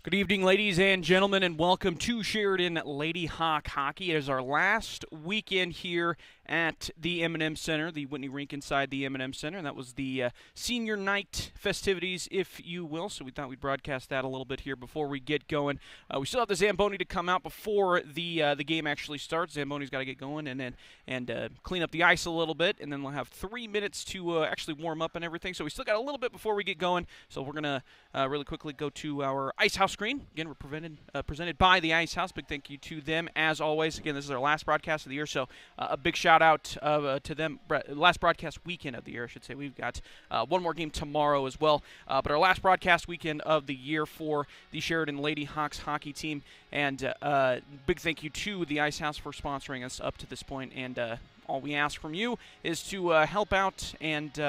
Good evening, ladies and gentlemen, and welcome to Sheridan Lady Hawk Hockey. It is our last weekend here at the M&M Center, the Whitney rink inside the M&M Center, and that was the senior night festivities, if you will. So we thought we'd broadcast that a little bit here before we get going. We still have the Zamboni to come out before the game actually starts. Zamboni's got to get going and clean up the ice a little bit, and then we'll have 3 minutes to actually warm up and everything. So we still got a little bit before we get going. So we're gonna really quickly go to our Ice House screen. Again, we're presented by the Ice House. Big thank you to them as always. Again, this is our last broadcast of the year, so a big shout out to them. Last broadcast weekend of the year, I should say. We've got one more game tomorrow as well, but our last broadcast weekend of the year for the Sheridan Lady Hawks hockey team. And big thank you to the Ice House for sponsoring us up to this point. And all we ask from you is to help out and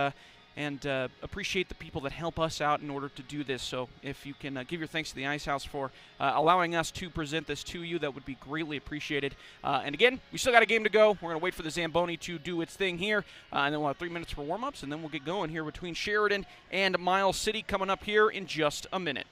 appreciate the people that help us out in order to do this. So if you can give your thanks to the Ice House for allowing us to present this to you, that would be greatly appreciated. And again, we still got a game to go. We're going to wait for the Zamboni to do its thing here, and then we'll have 3 minutes for warm-ups, and then we'll get going here between Sheridan and Miles City coming up here in just a minute.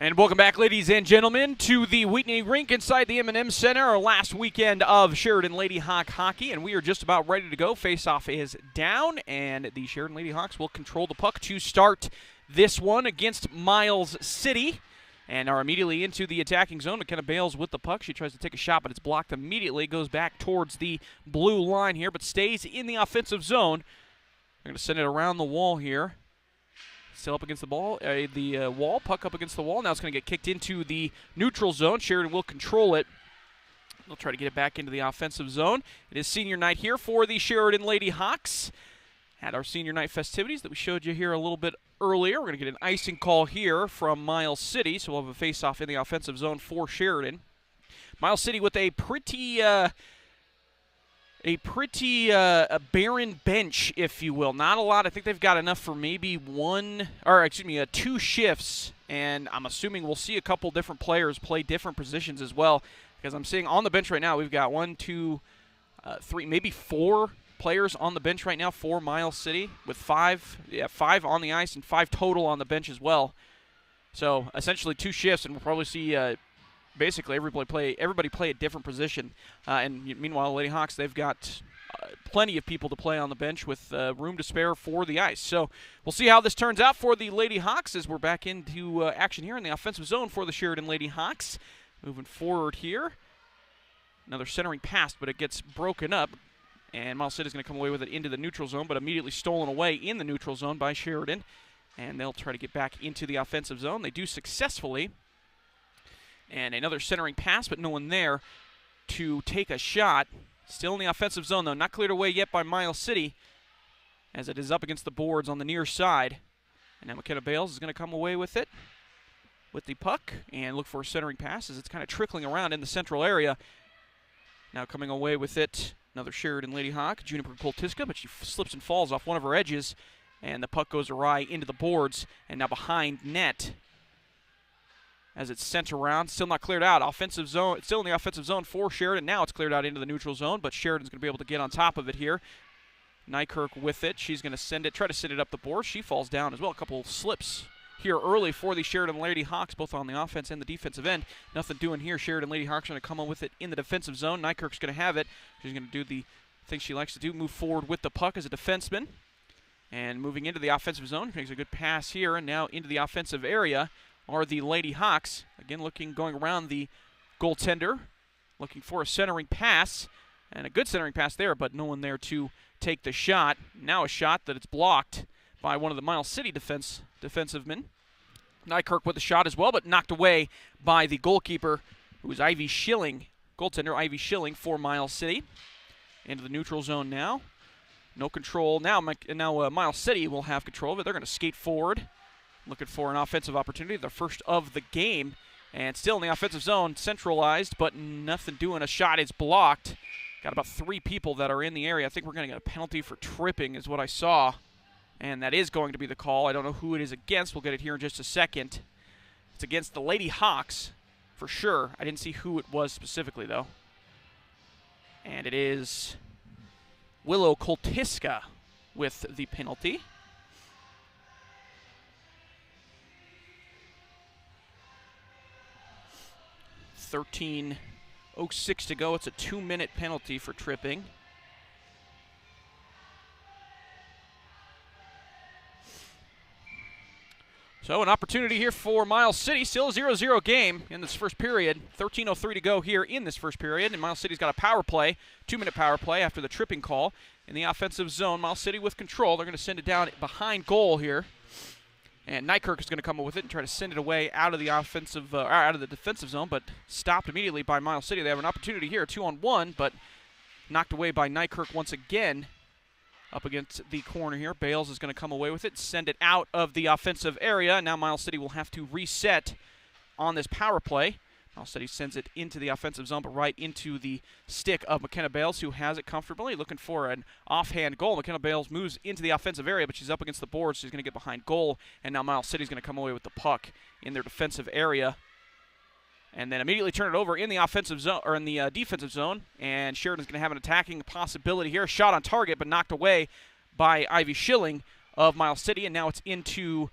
And welcome back, ladies and gentlemen, to the Whitney Rink inside the M&M Center, our last weekend of Sheridan Lady Hawk hockey, and we are just about ready to go. Face-off is down, and the Sheridan Lady Hawks will control the puck to start this one against Miles City, and are immediately into the attacking zone. McKenna Bales with the puck. She tries to take a shot, but it's blocked immediately. Goes back towards the blue line here, but stays in the offensive zone. They're going to send it around the wall here. Still up against the wall, puck up against the wall. Now it's going to get kicked into the neutral zone. Sheridan will control it. They'll try to get it back into the offensive zone. It is senior night here for the Sheridan Lady Hawks. Had our senior night festivities that we showed you here a little bit earlier. We're going to get an icing call here from Miles City, so we'll have a face-off in the offensive zone for Sheridan. Miles City with a pretty barren bench, if you will. Not a lot. I think they've got enough for maybe two shifts, and I'm assuming we'll see a couple different players play different positions as well, because I'm seeing on the bench right now we've got 1, 2, 3, maybe 4 players on the bench right now for Miles City, with 5 on the ice and 5 total on the bench as well. So essentially 2 shifts, and we'll probably see basically everybody play a different position. And meanwhile, Lady Hawks, they've got plenty of people to play on the bench with room to spare for the ice. So we'll see how this turns out for the Lady Hawks as we're back into action here in the offensive zone for the Sheridan Lady Hawks. Moving forward here. Another centering pass, but it gets broken up. And Miles City is going to come away with it into the neutral zone, but immediately stolen away in the neutral zone by Sheridan. And they'll try to get back into the offensive zone. They do successfully. And another centering pass, but no one there to take a shot. Still in the offensive zone, though. Not cleared away yet by Miles City, as it is up against the boards on the near side. And now McKenna Bales is going to come away with it, with the puck, and look for a centering pass as it's kind of trickling around in the central area. Now coming away with it, another Sheridan Lady Hawk, Juniper Koltiska, but she slips and falls off one of her edges, and the puck goes awry into the boards, and now behind net as it's sent around. Still not cleared out. Offensive zone, it's still in the offensive zone for Sheridan. Now it's cleared out into the neutral zone, but Sheridan's going to be able to get on top of it here. Nykirk with it. She's going to try to send it up the board. She falls down as well. A couple of slips here early for the Sheridan Lady Hawks, both on the offense and the defensive end. Nothing doing here. Sheridan Lady Hawks are going to come on with it in the defensive zone. Nykirk's going to have it. She's going to do the thing she likes to do, move forward with the puck as a defenseman. And moving into the offensive zone, makes a good pass here, and now into the offensive area are the Lady Hawks. Again, going around the goaltender, looking for a centering pass, and a good centering pass there, but no one there to take the shot. Now a shot that it's blocked by one of the Miles City defensive men. Nykirk with the shot as well, but knocked away by the goalkeeper, who is Ivy Schilling, goaltender Ivy Schilling for Miles City. Into the neutral zone now. No control. Now Miles City will have control of it. They're going to skate forward, looking for an offensive opportunity, the first of the game. And still in the offensive zone, centralized, but nothing doing. A shot is blocked. Got about 3 people that are in the area. I think we're going to get a penalty for tripping is what I saw. And that is going to be the call. I don't know who it is against. We'll get it here in just a second. It's against the Lady Hawks for sure. I didn't see who it was specifically, though. And it is Willow Koltiska with the penalty. 13:06 to go. It's a 2-minute penalty for tripping. So an opportunity here for Miles City. Still a 0-0 game in this first period. 13:03 to go here in this first period. And Miles City's got a power play, 2-minute power play after the tripping call in the offensive zone. Miles City with control. They're going to send it down behind goal here. And Nykirk is going to come up with it and try to send it away out of the defensive zone, but stopped immediately by Miles City. They have an opportunity here, 2-on-1, but knocked away by Nykirk once again. Up against the corner here. Bales is going to come away with it, send it out of the offensive area. Now Miles City will have to reset on this power play. Miles City sends it into the offensive zone, but right into the stick of McKenna Bales, who has it comfortably, looking for an offhand goal. McKenna Bales moves into the offensive area, but she's up against the board, so she's going to get behind goal. And now Miles City's going to come away with the puck in their defensive area. And then immediately turn it over in the offensive zone, or in the defensive zone. And Sheridan's going to have an attacking possibility here. Shot on target, but knocked away by Ivy Schilling of Miles City. And now it's into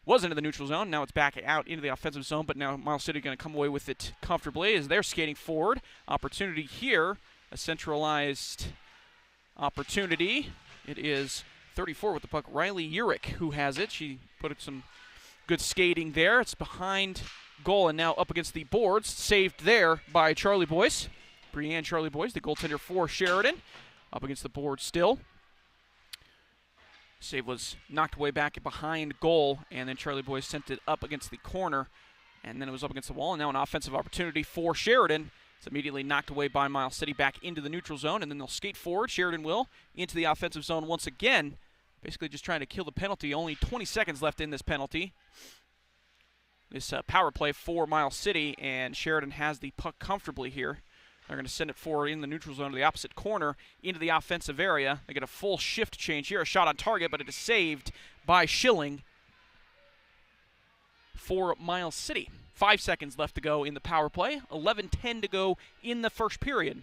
was into the neutral zone. Now it's back out into the offensive zone, but now Miles City going to come away with it comfortably as they're skating forward. Opportunity here, a centralized opportunity. It is 34 with the puck, Riley Urich, who has it. She put up some good skating there. It's behind goal and now up against the boards. Saved there by Charlie Boyce. Brianne Charlie Boyce, the goaltender for Sheridan. Up against the board still. Save was knocked away back behind goal, and then Charlie Boyce sent it up against the corner, and then it was up against the wall, and now an offensive opportunity for Sheridan. It's immediately knocked away by Miles City back into the neutral zone, and then they'll skate forward. Sheridan will into the offensive zone once again, basically just trying to kill the penalty. Only 20 seconds left in this penalty. This power play for Miles City, and Sheridan has the puck comfortably here. They're going to send it forward in the neutral zone to the opposite corner into the offensive area. They get a full shift change here, a shot on target, but it is saved by Schilling for Miles City. 5 seconds left to go in the power play, 11:10 to go in the first period.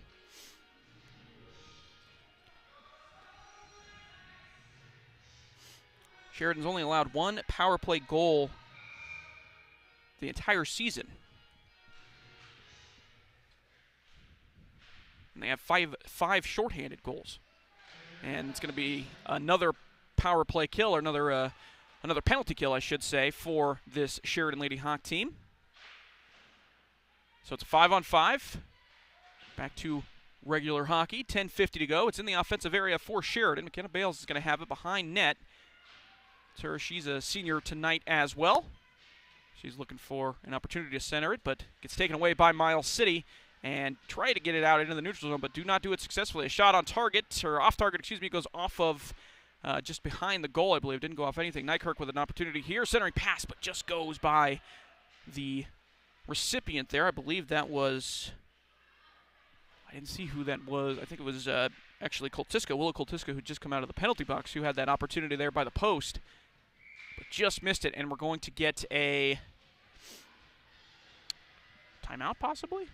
Sheridan's only allowed one power play goal the entire season. And they have five shorthanded goals. And it's going to be another power play kill, or another penalty kill, I should say, for this Sheridan Lady Hawk team. So it's a 5-on-5. Back to regular hockey. 10:50 to go. It's in the offensive area for Sheridan. McKenna Bales is going to have it behind net. It's her. She's a senior tonight as well. She's looking for an opportunity to center it, but gets taken away by Miles City. And try to get it out into the neutral zone, but do not do it successfully. A shot on target, or off target, excuse me, goes off of just behind the goal, I believe. Didn't go off anything. Nykirk with an opportunity here. Centering pass, but just goes by the recipient there. I believe that was, I didn't see who that was. I think it was actually Koltiska, Willow Koltiska, who just come out of the penalty box, who had that opportunity there by the post, but just missed it. And we're going to get a timeout, possibly?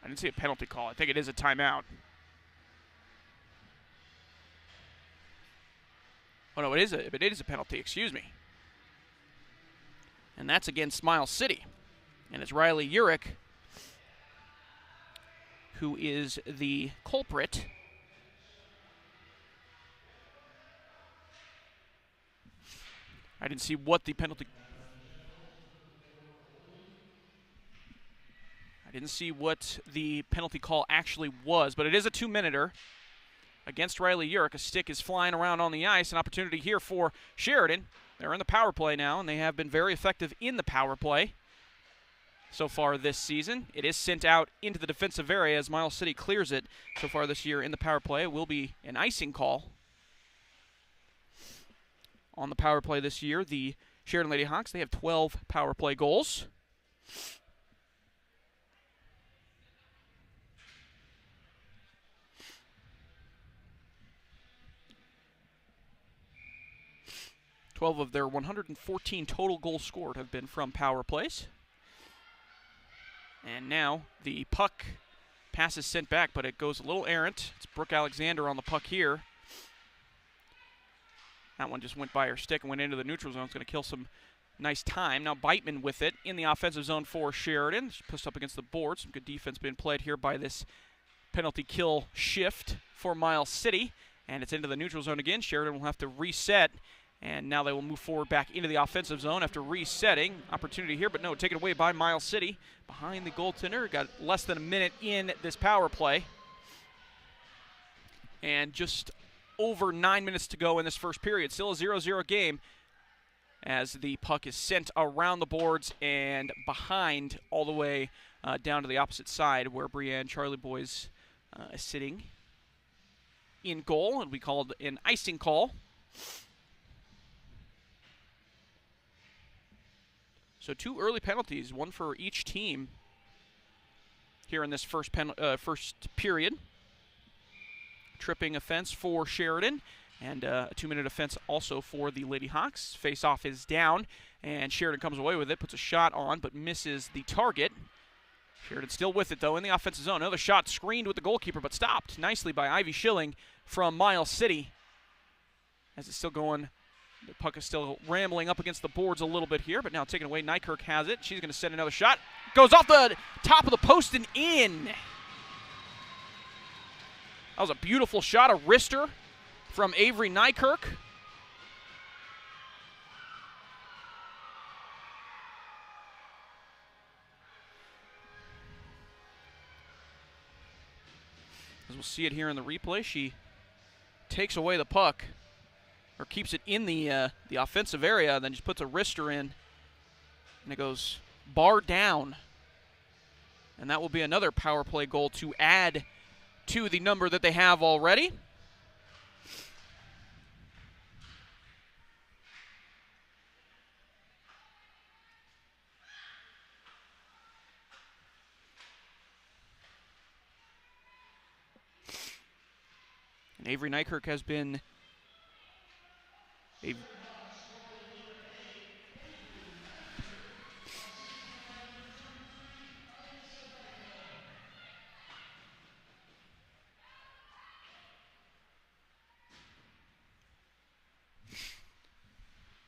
I didn't see a penalty call. I think it is a timeout. Oh, no, it is a penalty. Excuse me. And that's against Miles City. And it's Riley Urich who is the culprit. I didn't see what the penalty... I didn't see what the penalty call actually was, but it is a 2-minuter against Riley Urich. A stick is flying around on the ice. An opportunity here for Sheridan. They're in the power play now, and they have been very effective in the power play so far this season. It is sent out into the defensive area as Miles City clears it so far this year in the power play. It will be an icing call on the power play this year. The Sheridan Lady Hawks, they have 12 power play goals. Of their 114 total goals scored have been from power plays. And now the puck pass is sent back, but it goes a little errant. It's Brooke Alexander on the puck here. That one just went by her stick and went into the neutral zone. It's going to kill some nice time. Now Beitman with it in the offensive zone for Sheridan. She's pushed up against the board. Some good defense being played here by this penalty kill shift for Miles City. And it's into the neutral zone again. Sheridan will have to reset. And now they will move forward back into the offensive zone after resetting. Opportunity here, but no, taken away by Miles City. Behind the goaltender, got less than a minute in this power play. And just over 9 minutes to go in this first period. Still a 0-0 game as the puck is sent around the boards and behind all the way down to the opposite side where Brianne Charlie Boyce is sitting in goal. It'll be called an icing call. So 2 early penalties, one for each team here in this first period. Tripping offense for Sheridan, and a 2-minute offense also for the Lady Hawks. Face-off is down, and Sheridan comes away with it, puts a shot on, but misses the target. Sheridan still with it, though, in the offensive zone. Another shot screened with the goalkeeper, but stopped nicely by Ivy Schilling from Miles City. As it's still going The puck is still rambling up against the boards a little bit here, but now taken away. Nykirk has it. She's going to send another shot. Goes off the top of the post and in. That was a beautiful shot, a wrister from Avery Nykirk. As we'll see it here in the replay, she takes away the puck, or keeps it in the offensive area, then just puts a wrister in, and it goes bar down. And that will be another power play goal to add to the number that they have already. And Avery Nykirk has been a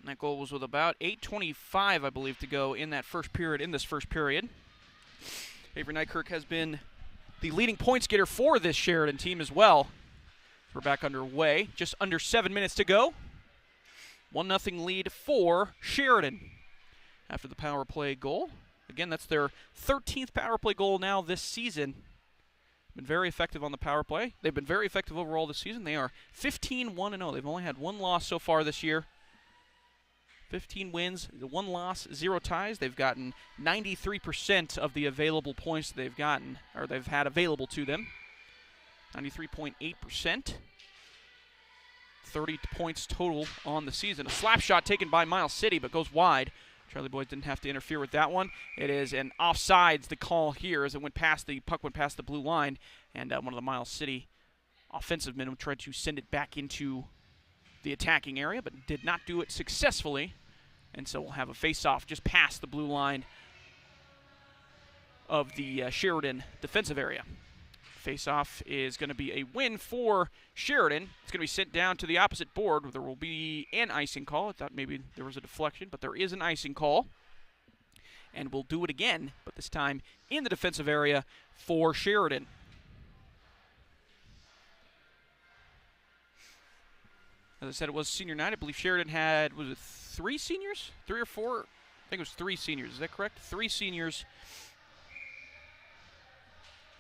and that goal was with about 8:25, I believe, to go in that first period. Avery Nykirk has been the leading points getter for this Sheridan team as well. We're back underway. Just under 7 minutes to go. 1-0 lead for Sheridan after the power play goal. Again, that's their 13th power play goal now this season. Been very effective on the power play. They've been very effective overall this season. They are 15-1-0. They've only had one loss so far this year. 15 wins, 1 loss, 0 ties. They've gotten 93% of the available points they've gotten, or they've had available to them. 93.8%. 30 points total on the season. A slap shot taken by Miles City, but goes wide. Charlie Boys didn't have to interfere with that one. It is an offsides, the call here, as it went past the puck went past the blue line, and one of the Miles City offensive men tried to send it back into the attacking area, but did not do it successfully. And so we'll have a face-off just past the blue line of the Sheridan defensive area. Face-off is going to be a win for Sheridan. It's going to be sent down to the opposite board where there will be an icing call. I thought maybe there was a deflection, but there is an icing call. And we'll do it again, but this time in the defensive area for Sheridan. As I said, it was senior night. I believe Sheridan had, was it 3 seniors? 3 or 4? I think it was 3 seniors. Is that correct? 3 seniors,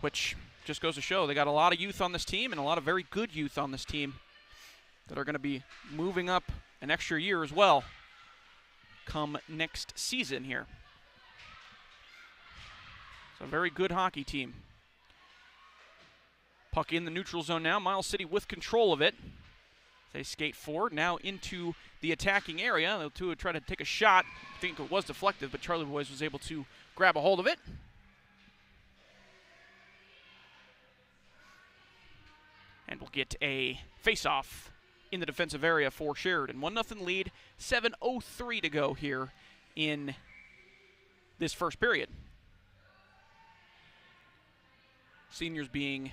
which just goes to show they got a lot of youth on this team and a lot of very good youth on this team that are going to be moving up an extra year as well come next season here. So a very good hockey team. Puck in the neutral zone now. Miles City with control of it. They skate forward now into the attacking area. The two would try to take a shot. I think it was deflected, but Charlie Boys was able to grab a hold of it. And we'll get a face-off in the defensive area for Sheridan. 1-0 lead, 7:03 to go here in this first period. Seniors being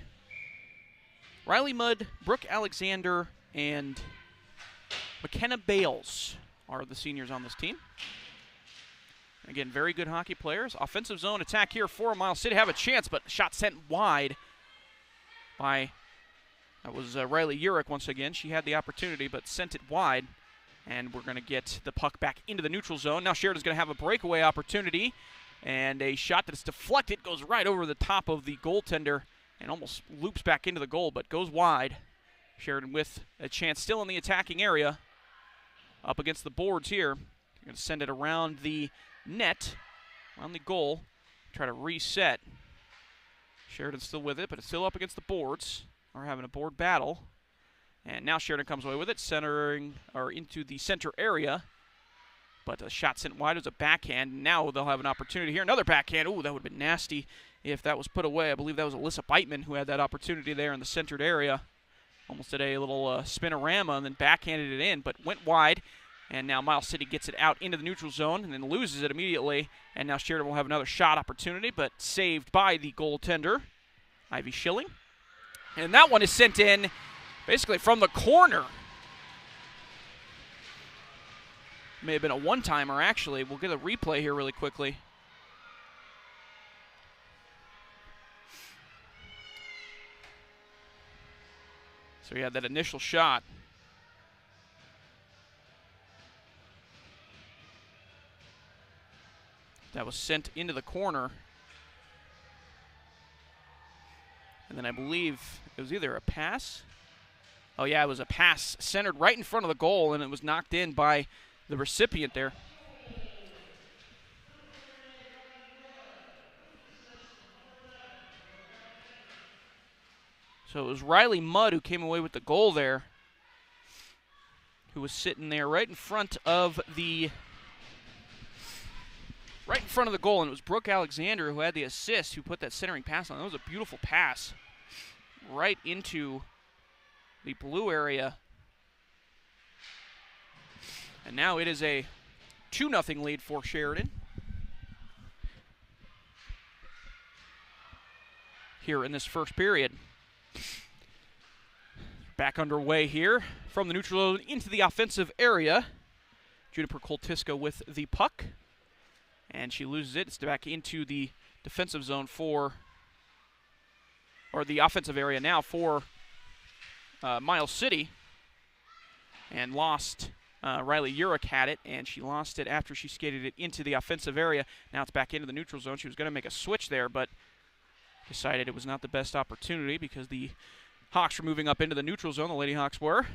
Riley Mudd, Brooke Alexander, and McKenna Bales are the seniors on this team. Again, very good hockey players. Offensive zone attack here for Miles City. Have a chance, but shot sent wide by... That was Riley Urich once again. She had the opportunity, but sent it wide. And we're going to get the puck back into the neutral zone. Now Sheridan's going to have a breakaway opportunity. And a shot that's deflected goes right over the top of the goaltender and almost loops back into the goal, but goes wide. Sheridan with a chance still in the attacking area. Up against the boards here. You're going to send it around the net, around the goal. Try to reset. Sheridan's still with it, but it's still up against the boards. We're having a board battle. And now Sheridan comes away with it, centering or into the center area. But a shot sent wide was a backhand. Now they'll have an opportunity here. Another backhand. Ooh, that would have been nasty if that was put away. I believe that was Alyssa Beitman who had that opportunity there in the centered area. Almost did a little spinorama and then backhanded it in, but went wide. And now Miles City gets it out into the neutral zone and then loses it immediately. And now Sheridan will have another shot opportunity, but saved by the goaltender, Ivy Schilling. And that one is sent in basically from the corner. May have been a one-timer, actually. We'll get a replay here really quickly. So he had that initial shot. That was sent into the corner. And then I believe it was either a pass. Oh, yeah, it was a pass centered right in front of the goal, and it was knocked in by the recipient there. So it was Riley Mudd who came away with the goal there, who was sitting there right in front of the goal, and it was Brooke Alexander who had the assist, who put that centering pass on. That was a beautiful pass right into the blue area. And now it is a 2-0 lead for Sheridan here in this first period. Back underway here from the neutral zone into the offensive area. Juniper Koltiska with the puck. And she loses it. It's back into the defensive zone or the offensive area now for Miles City. And lost. Riley Urich had it, and she lost it after she skated it into the offensive area. Now it's back into the neutral zone. She was going to make a switch there, but decided it was not the best opportunity because the Hawks were moving up into the neutral zone, the Lady Hawks were.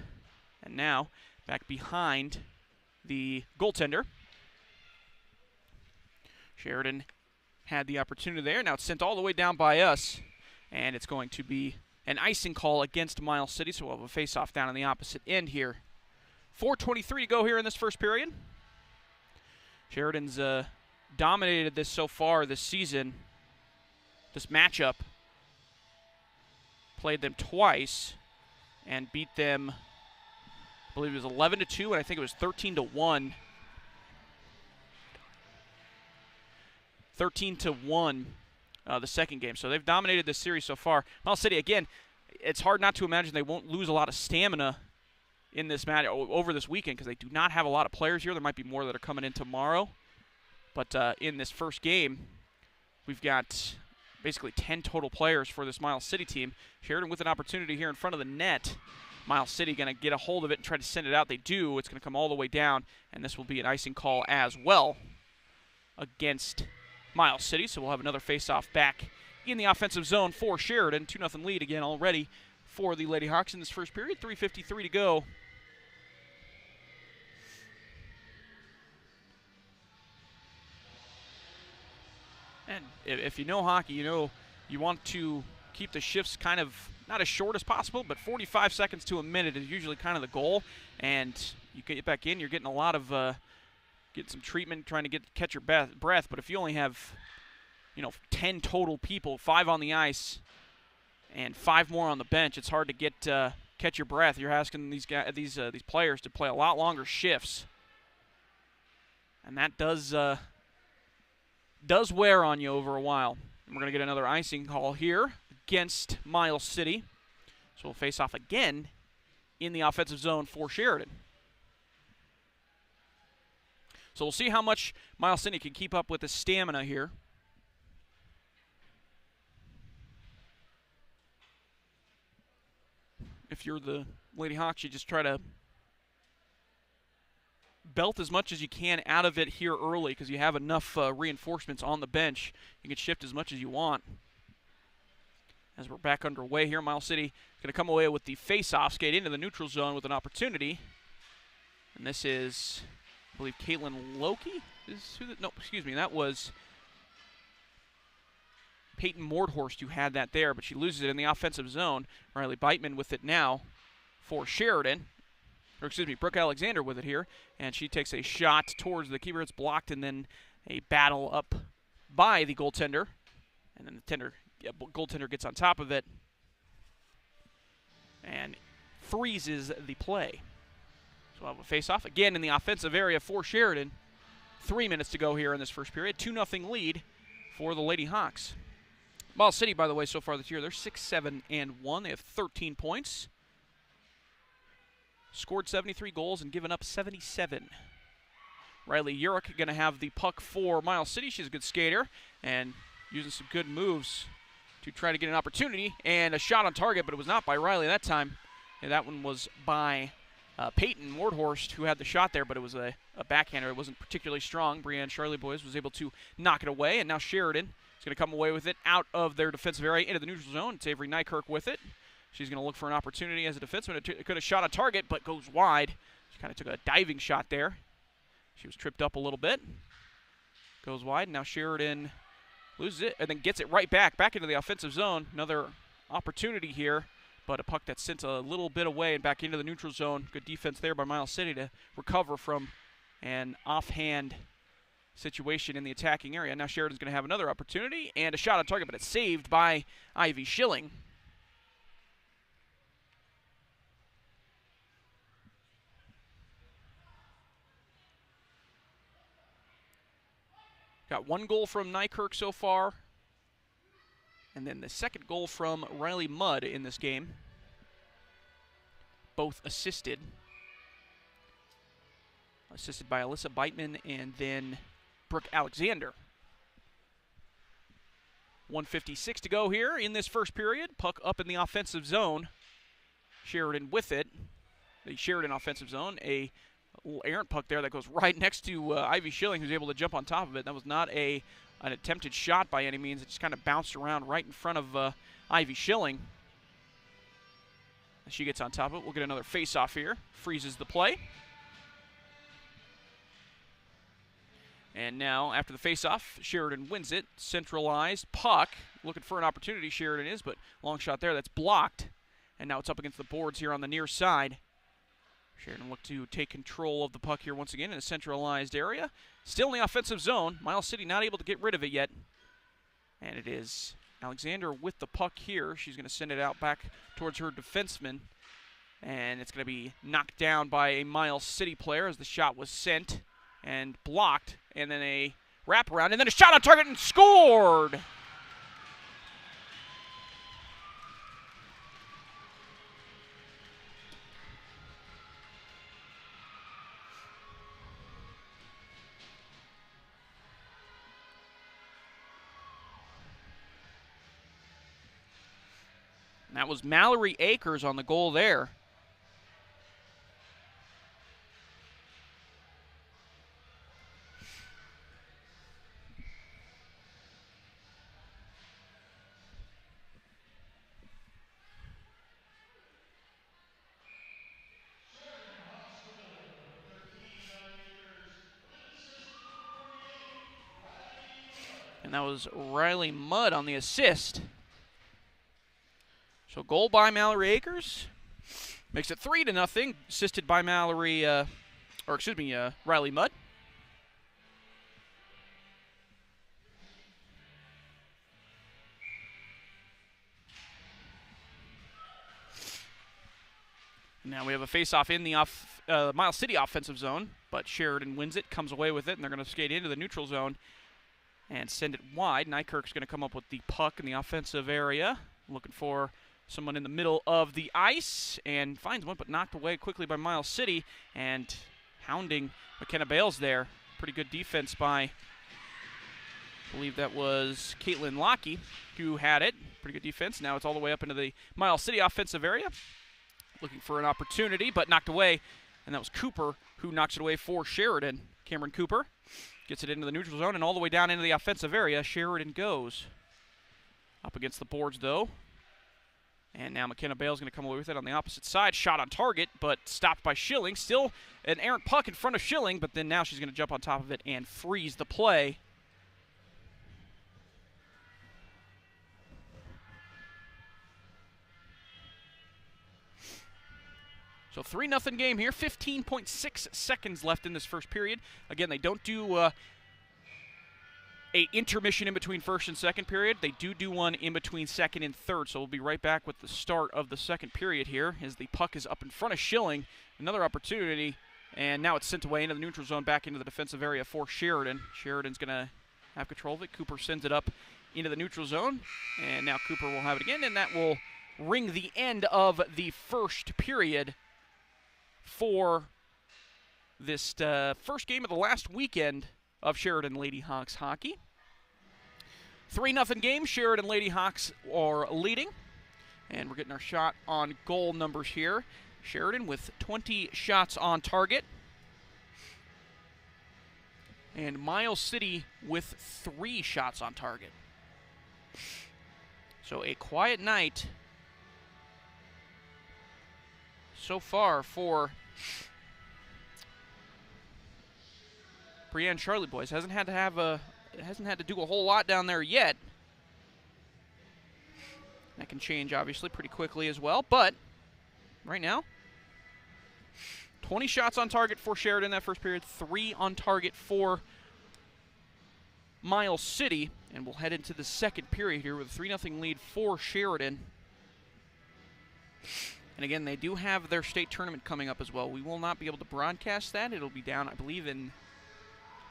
And now back behind the goaltender. Sheridan had the opportunity there. Now it's sent all the way down by us, and it's going to be an icing call against Miles City, so we'll have a face-off down on the opposite end here. 4:23 to go here in this first period. Sheridan's dominated this so far this season. This matchup, played them twice and beat them, I believe it was 11-2, and I think it was 13-1. 13-1 the second game. So they've dominated this series so far. Miles City, again, it's hard not to imagine they won't lose a lot of stamina in this match over this weekend because they do not have a lot of players here. There might be more that are coming in tomorrow. But in this first game, we've got basically 10 total players for this Miles City team. Sheridan with an opportunity here in front of the net. Miles City going to get a hold of it and try to send it out. They do. It's going to come all the way down, and this will be an icing call as well against Miles City. So we'll have another face-off back in the offensive zone for Sheridan. 2-0 lead again already for the Lady Hawks in this first period. 3:53 to go. And if you know hockey, you know you want to keep the shifts kind of not as short as possible, but 45 seconds to a minute is usually kind of the goal. And you get back in, you're getting a lot of getting some treatment, trying to catch your breath. But if you only have 10 total people, 5 on the ice and 5 more on the bench, it's hard to catch your breath. You're asking these players to play a lot longer shifts, and that does wear on you over a while. And we're going to get another icing call here against Miles City. So we'll face off again in the offensive zone for Sheridan. So we'll see how much Miles City can keep up with the stamina here. If you're the Lady Hawks, you just try to belt as much as you can out of it here early because you have enough reinforcements on the bench. You can shift as much as you want. As we're back underway here, Miles City is going to come away with the face-off, skate into the neutral zone with an opportunity. And this is, I believe, Caitlin Loki? That was Peyton Mordhorst who had that there, but she loses it in the offensive zone. Riley Beitman with it now for Sheridan. Brooke Alexander with it here, and she takes a shot towards the keeper. It's blocked, and then a battle up by the goaltender. And then the goaltender gets on top of it and freezes the play. So we'll have a face-off again in the offensive area for Sheridan. 3 minutes to go here in this first period. 2-0 lead for the Lady Hawks. Miles City, by the way, so far this year, they're 6-7-1. They have 13 points. Scored 73 goals and given up 77. Riley Urich going to have the puck for Miles City. She's a good skater and using some good moves to try to get an opportunity. And a shot on target, but it was not by Riley that time. And that one was by Peyton Mordhorst, who had the shot there, but it was a backhander. It wasn't particularly strong. Brianne Charlie-Boys was able to knock it away, and now Sheridan is going to come away with it out of their defensive area into the neutral zone. It's Avery Nykirk with it. She's going to look for an opportunity as a defenseman. It could have shot on target, but goes wide. She kind of took a diving shot there. She was tripped up a little bit. Goes wide. Now Sheridan loses it and then gets it right back into the offensive zone. Another opportunity here, but a puck that's sent a little bit away and back into the neutral zone. Good defense there by Miles City to recover from an offhand situation in the attacking area. Now Sheridan's going to have another opportunity and a shot on target, but it's saved by Ivy Schilling. Got one goal from Nykirk so far, and then the second goal from Riley Mudd in this game. Both assisted. Assisted by Alyssa Beitman and then Brooke Alexander. 1:56 to go here in this first period. Puck up in the offensive zone. Sheridan with it. The Sheridan offensive zone. A little errant puck there that goes right next to Ivy Schilling, who's able to jump on top of it. That was not an attempted shot by any means. It just kind of bounced around right in front of Ivy Schilling. As she gets on top of it, we'll get another face-off here. Freezes the play. And now, after the face-off, Sheridan wins it. Centralized puck. Looking for an opportunity, Sheridan is, but long shot there. That's blocked. And now it's up against the boards here on the near side. Sheridan looked to take control of the puck here once again in a centralized area. Still in the offensive zone. Miles City not able to get rid of it yet. And it is Alexander with the puck here. She's going to send it out back towards her defenseman. And it's going to be knocked down by a Miles City player as the shot was sent and blocked. And then a wraparound, and then a shot on target and scored! And that was Mallory Akers on the goal there. And that was Riley Mudd on the assist. So goal by Mallory Akers. Makes it 3-0, assisted by Riley Mudd. Now we have a face-off in the Miles City offensive zone, but Sheridan wins it, comes away with it, and they're going to skate into the neutral zone and send it wide. Nykirk's going to come up with the puck in the offensive area, looking for someone in the middle of the ice, and finds one, but knocked away quickly by Miles City, and hounding McKenna Bales there. Pretty good defense by, I believe that was Caitlin Lockey, who had it. Pretty good defense. Now it's all the way up into the Miles City offensive area, looking for an opportunity, but knocked away, and that was Cooper who knocks it away for Sheridan. Cameron Cooper gets it into the neutral zone and all the way down into the offensive area. Sheridan goes. Up against the boards, though. And now McKenna Bale's going to come away with it on the opposite side. Shot on target, but stopped by Schilling. Still an errant puck in front of Schilling, but then now she's going to jump on top of it and freeze the play. So 3-0 game here, 15.6 seconds left in this first period. Again, they don't do a intermission in between first and second period. They do one in between second and third, so we'll be right back with the start of the second period here as the puck is up in front of Schilling. Another opportunity, and now it's sent away into the neutral zone back into the defensive area for Sheridan. Sheridan's going to have control of it. Cooper sends it up into the neutral zone, and now Cooper will have it again, and that will ring the end of the first period for this first game of the last weekend of Sheridan Lady Hawks hockey. 3-0 game. Sheridan Lady Hawks are leading. And we're getting our shot on goal numbers here. Sheridan with 20 shots on target. And Miles City with 3 shots on target. So a quiet night so far for Brienne Charlie boys. Hasn't had to do a whole lot down there yet. That can change obviously pretty quickly as well, but right now 20 shots on target for Sheridan that first period, 3 on target for Miles City, and we'll head into the second period here with a 3-0 lead for Sheridan. And again, they do have their state tournament coming up as well. We will not be able to broadcast that. It'll be down, I believe, I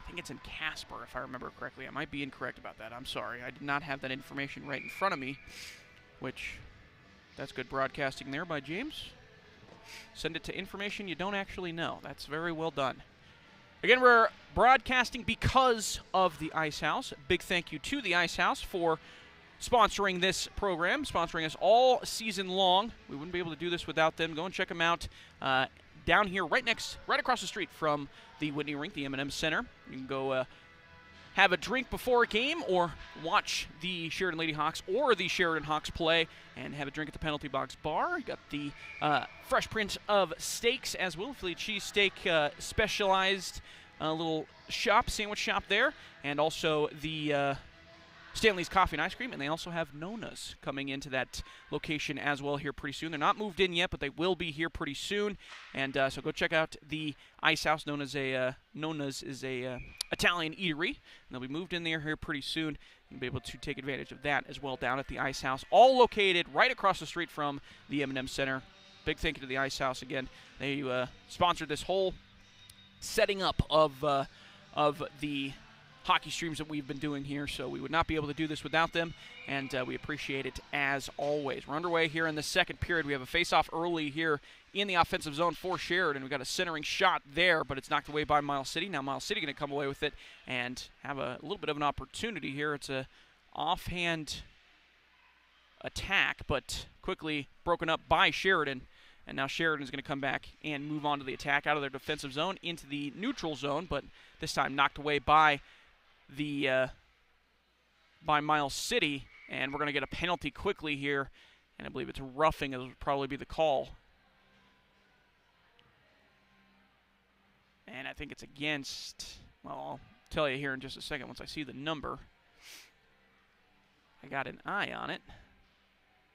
think it's in Casper, if I remember correctly. I might be incorrect about that. I'm sorry. I did not have that information right in front of me, which, that's good broadcasting there by James. Send it to information you don't actually know. That's very well done. Again, we're broadcasting because of the Ice House. Big thank you to the Ice House for sponsoring this program, sponsoring us all season long. We wouldn't be able to do this without them. Go and check them out down here right across the street from the Whitney Rink, the M&M Center. You can go have a drink before a game or watch the Sheridan Lady Hawks or the Sheridan Hawks play and have a drink at the Penalty Box Bar. You got the fresh print of steaks as well, Philly cheese steak specialized little shop, sandwich shop there, and also the Stanley's Coffee and Ice Cream, and they also have Nona's coming into that location as well here pretty soon. They're not moved in yet, but they will be here pretty soon, and so go check out the Ice House. Nona's is a Italian eatery, and they'll be moved in there here pretty soon. You'll be able to take advantage of that as well down at the Ice House, all located right across the street from the M&M Center. Big thank you to the Ice House again. They sponsored this whole setting up of the hockey streams that we've been doing here, so we would not be able to do this without them, and we appreciate it as always. We're underway here in the second period. We have a face-off early here in the offensive zone for Sheridan. We've got a centering shot there, but it's knocked away by Miles City. Now Miles City going to come away with it and have a little bit of an opportunity here. It's a offhand attack, but quickly broken up by Sheridan. And now Sheridan's going to come back and move on to the attack out of their defensive zone into the neutral zone, but this time knocked away by Miles City, and we're going to get a penalty quickly here, and I believe it's roughing. It'll probably be the call. And I think it's against, well, I'll tell you here in just a second once I see the number. I got an eye on it.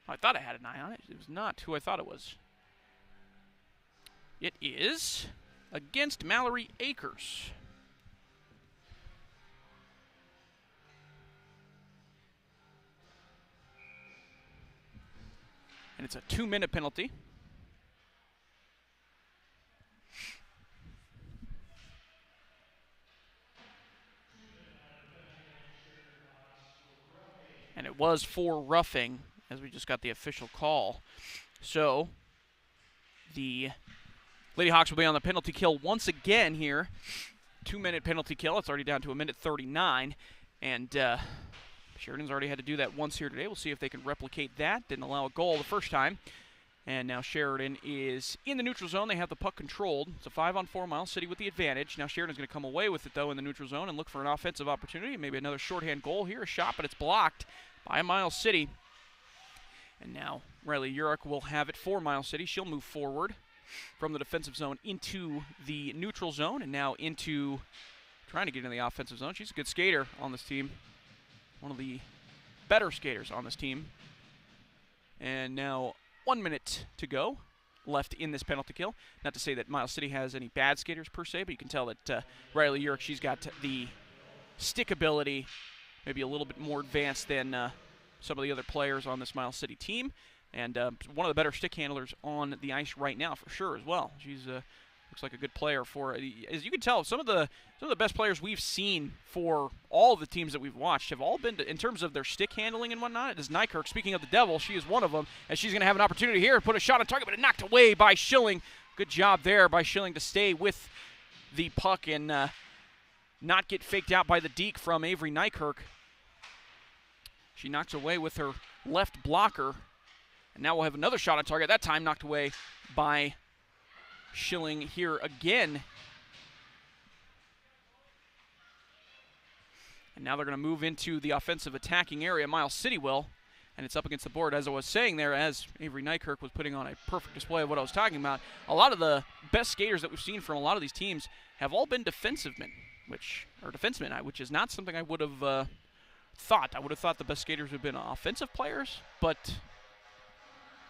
I thought I had an eye on it. It was not who I thought it was. It is against Mallory Akers. And it's a 2-minute penalty. And it was for roughing, as we just got the official call. So the Lady Hawks will be on the penalty kill once again here. 2-minute penalty kill. It's already down to 1:39. And Sheridan's already had to do that once here today. We'll see if they can replicate that. Didn't allow a goal the first time. And now Sheridan is in the neutral zone. They have the puck controlled. It's a 5-on-4, Miles City with the advantage. Now Sheridan's going to come away with it, though, in the neutral zone and look for an offensive opportunity. Maybe another shorthand goal here. A shot, but it's blocked by Miles City. And now Riley Urich will have it for Miles City. She'll move forward from the defensive zone into the neutral zone and now into trying to get in the offensive zone. She's a good skater on this team. One of the better skaters on this team. And now 1 minute to go left in this penalty kill. Not to say that Miles City has any bad skaters per se, but you can tell that Riley Urich, she's got the stick ability, maybe a little bit more advanced than some of the other players on this Miles City team. And one of the better stick handlers on the ice right now for sure as well. She's looks like a good player for, as you can tell, some of the best players we've seen for all of the teams that we've watched have all been, in terms of their stick handling and whatnot. It is Nykirk. Speaking of the Devil, she is one of them, and she's going to have an opportunity here to put a shot on target, but it knocked away by Schilling. Good job there by Schilling to stay with the puck and not get faked out by the deke from Avery Nykirk. She knocks away with her left blocker. And now we'll have another shot on target. That time knocked away by Schilling here again. And now they're going to move into the offensive attacking area. Miles City will. And it's up against the board. As I was saying there, as Avery Nykirk was putting on a perfect display of what I was talking about, a lot of the best skaters that we've seen from a lot of these teams have all been defensive-men, which is not something I would have thought. I would have thought the best skaters would have been offensive players, but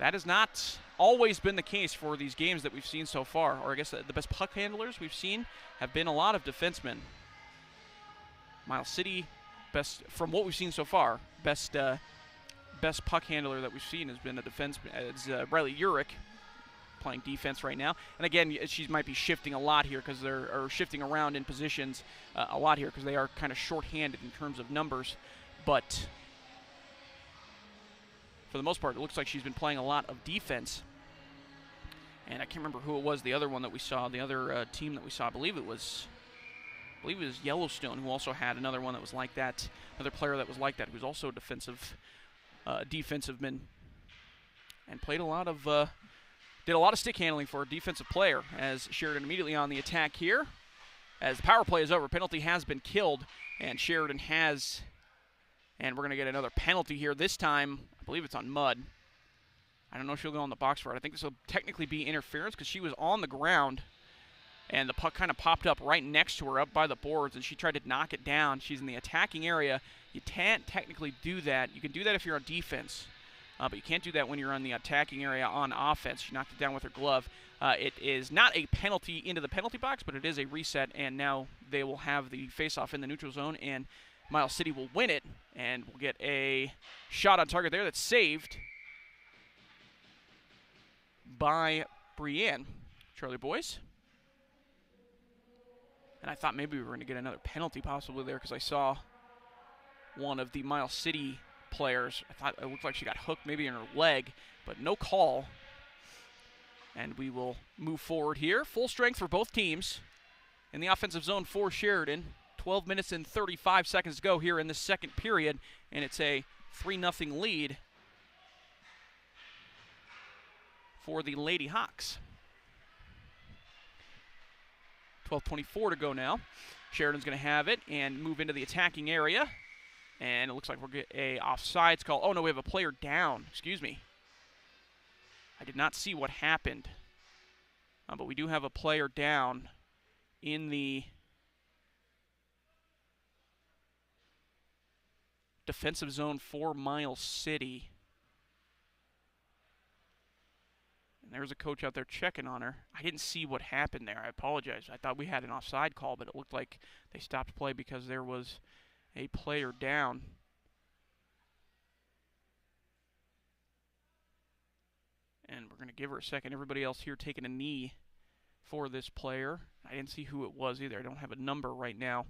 that has not always been the case for these games that we've seen so far. Or I guess the best puck handlers we've seen have been a lot of defensemen. Miles City, best from what we've seen so far, best puck handler that we've seen has been a defenseman. It's Riley Urich playing defense right now. And again, she might be shifting a lot here because they're shifting around in positions a lot here because they are kind of short-handed in terms of numbers. But for the most part, it looks like she's been playing a lot of defense. And I can't remember who it was, the other one that we saw, the other team that we saw. I believe it was Yellowstone, who also had another one that was like that, another player that was like that, who was also a defensive man, and played a lot of, did a lot of stick handling for a defensive player. As Sheridan immediately on the attack here, as the power play is over, penalty has been killed, and Sheridan has, and we're going to get another penalty here. This time, I believe it's on Mudd. I don't know if she'll go on the box for it. I think this will technically be interference because she was on the ground, and the puck kind of popped up right next to her up by the boards, and she tried to knock it down. She's in the attacking area. You can't technically do that. You can do that if you're on defense, but you can't do that when you're on the attacking area on offense. She knocked it down with her glove. It is not a penalty into the penalty box, but it is a reset, and now they will have the face-off in the neutral zone, and Miles City will win it, and we'll get a shot on target there that's saved by Brienne. Charlie Boyce. And I thought maybe we were going to get another penalty possibly there because I saw one of the Miles City players. I thought it looked like she got hooked maybe in her leg, but no call. And we will move forward here. Full strength for both teams in the offensive zone for Sheridan. 12 minutes and 35 seconds to go here in the second period, and it's a 3-0 lead for the Lady Hawks. 12:24 to go now. Sheridan's going to have it and move into the attacking area. And it looks like we'll get a offsides call. Oh, no, we have a player down. Excuse me. I did not see what happened. But we do have a player down in the defensive zone for Miles City. And there's a coach out there checking on her. I didn't see what happened there. I apologize. I thought we had an offside call, but it looked like they stopped play because there was a player down. And we're going to give her a second. Everybody else here taking a knee for this player. I didn't see who it was either. I don't have a number right now.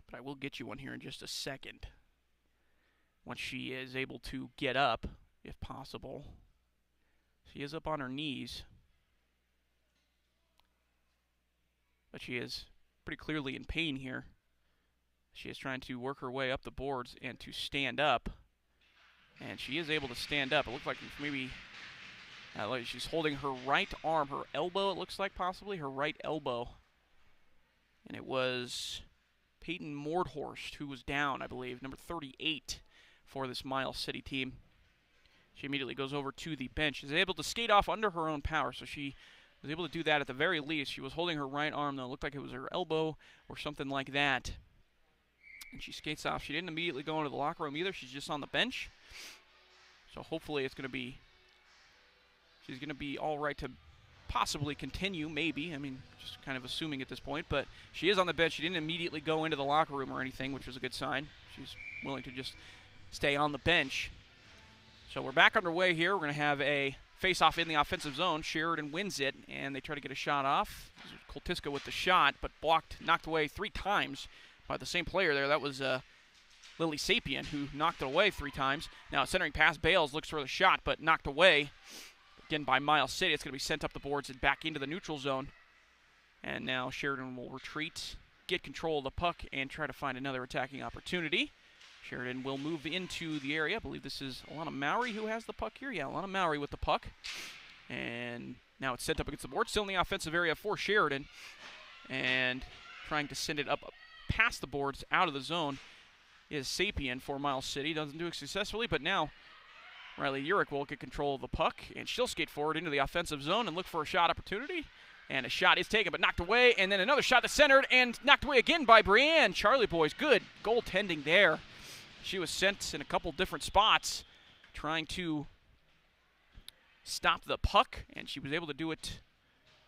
But I will get you one here in just a second. Once she is able to get up, if possible. She is up on her knees. But she is pretty clearly in pain here. She is trying to work her way up the boards and to stand up. And she is able to stand up. It looks like maybe she's holding her right arm, her elbow, it looks like possibly, her right elbow. And it was Peyton Mordhorst who was down, I believe, number 38 for this Miles City team. She immediately goes over to the bench. She's able to skate off under her own power, so she was able to do that at the very least. She was holding her right arm, though. It looked like it was her elbow or something like that. And she skates off. She didn't immediately go into the locker room either. She's just on the bench. So hopefully it's going to be, she's going to be all right to possibly continue, maybe. I mean, just kind of assuming at this point. But she is on the bench. She didn't immediately go into the locker room or anything, which was a good sign. She's willing to just stay on the bench. So we're back underway here. We're going to have a face-off in the offensive zone. Sheridan wins it, and they try to get a shot off. Koltiska with the shot, but knocked away 3 times by the same player there. That was Lily Sapien, who knocked it away 3 times. Now centering pass, Bales looks for the shot, but knocked away again by Miles City. It's going to be sent up the boards and back into the neutral zone. And now Sheridan will retreat, get control of the puck, and try to find another attacking opportunity. Sheridan will move into the area. I believe this is Alana Mowry who has the puck here. Yeah, Alana Mowry with the puck. And now it's sent up against the board. Still in the offensive area for Sheridan. And trying to send it up past the boards out of the zone is Sapien for Miles City. Doesn't do it successfully, but now Riley Urich will get control of the puck, and she'll skate forward into the offensive zone and look for a shot opportunity. And a shot is taken, but knocked away, and then another shot that's centered and knocked away again by Brienne. Charlie boys, good goaltending there. She was sent in a couple different spots trying to stop the puck, and she was able to do it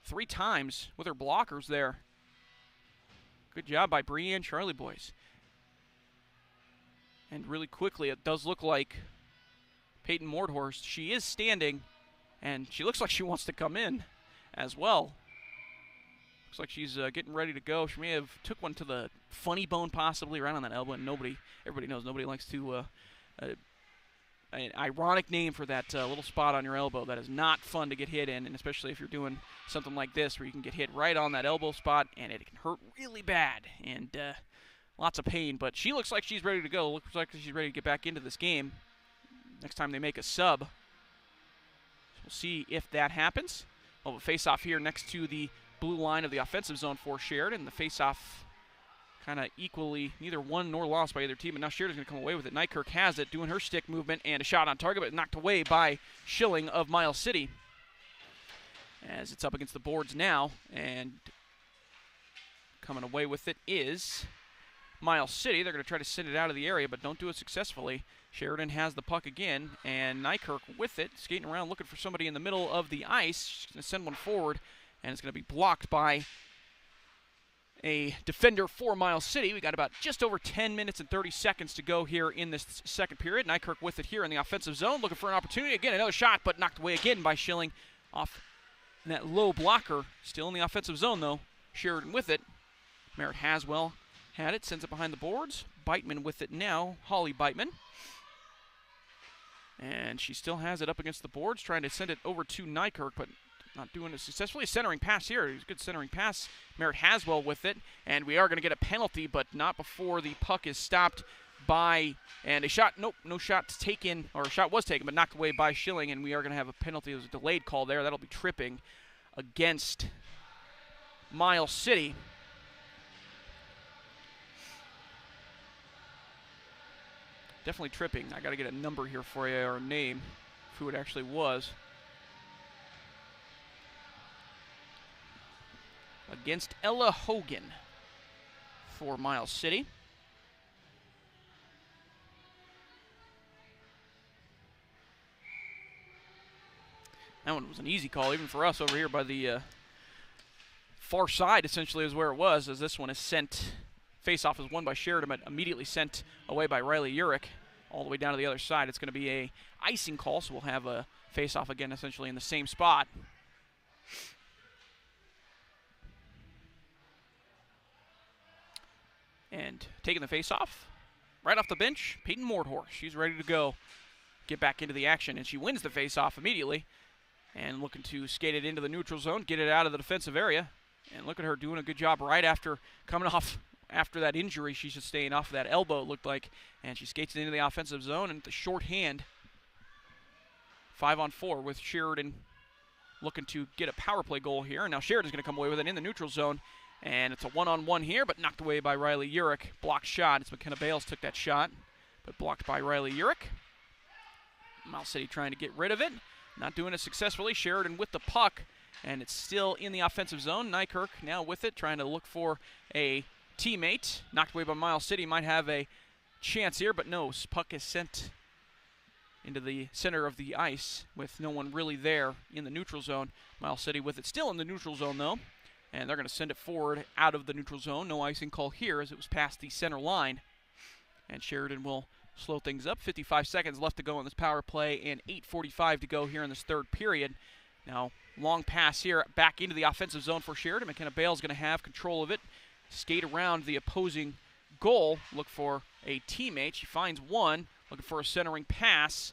3 times with her blockers there. Good job by Brienne Charlie boys. And really quickly, it does look like Peyton Mordhorst, she is standing, and she looks like she wants to come in as well. Looks like she's getting ready to go. She may have took one to the funny bone possibly right on that elbow, and everybody knows nobody likes to, an ironic name for that little spot on your elbow. That is not fun to get hit in, and especially if you're doing something like this where you can get hit right on that elbow spot, and it can hurt really bad, and lots of pain. But she looks like she's ready to go. Looks like she's ready to get back into this game next time they make a sub. So we'll see if that happens. We'll have a face-off here next to the blue line of the offensive zone for Sheridan. The face-off kind of equally, neither won nor lost by either team, and now Sheridan's going to come away with it. Nykirk has it, doing her stick movement, and a shot on target, but knocked away by Schilling of Miles City. As it's up against the boards now, and coming away with it is Miles City. They're going to try to send it out of the area, but don't do it successfully. Sheridan has the puck again, and Nykirk with it, skating around looking for somebody in the middle of the ice. She's going to send one forward, and it's going to be blocked by a defender for Miles City. We got about just over 10 minutes and 30 seconds to go here in this second period. Nykirk with it here in the offensive zone, looking for an opportunity. Again, another shot, but knocked away again by Schilling off that low blocker. Still in the offensive zone, though. Sheridan with it. Merritt Haswell had it, sends it behind the boards. Beitman with it now, Holly Beitman. And she still has it up against the boards, trying to send it over to Nykirk, but not doing it successfully. A centering pass here. It's a good centering pass. Merritt Haswell with it, and we are going to get a penalty, but not before the puck is stopped by, and a shot, nope, no shot taken, or a shot was taken, but knocked away by Schilling, and we are going to have a penalty. It was a delayed call there. That'll be tripping against Miles City. Definitely tripping. I got to get a number here for you, or a name, who it actually was. Against Ella Hogan for Miles City. That one was an easy call, even for us over here by the far side, essentially, is where it was, as this one is sent. Face-off is won by Sheridan, but immediately sent away by Riley Urich all the way down to the other side. It's going to be a icing call, so we'll have a face-off again, essentially in the same spot. And taking the face-off, right off the bench, Peyton Mordhorst. She's ready to go, get back into the action, and she wins the face-off immediately. And looking to skate it into the neutral zone, get it out of the defensive area. And look at her doing a good job right after coming off after that injury. She's just staying off of that elbow, it looked like. And she skates it into the offensive zone, and the short hand, 5-on-4 with Sheridan looking to get a power play goal here. And now Sheridan's going to come away with it in the neutral zone. And it's a one-on-one here, but knocked away by Riley Urich. Blocked shot. It's McKenna Bales took that shot, but blocked by Riley Urich. Miles City trying to get rid of it. Not doing it successfully. Sheridan with the puck, and it's still in the offensive zone. Nykirk now with it, trying to look for a teammate. Knocked away by Miles City. Might have a chance here, but no. Puck is sent into the center of the ice with no one really there in the neutral zone. Miles City with it still in the neutral zone, though. And they're going to send it forward out of the neutral zone. No icing call here as it was past the center line. And Sheridan will slow things up. 55 seconds left to go on this power play and 8:45 to go here in this third period. Now, long pass here back into the offensive zone for Sheridan. McKenna Bale's going to have control of it. Skate around the opposing goal. Look for a teammate. She finds one. Looking for a centering pass.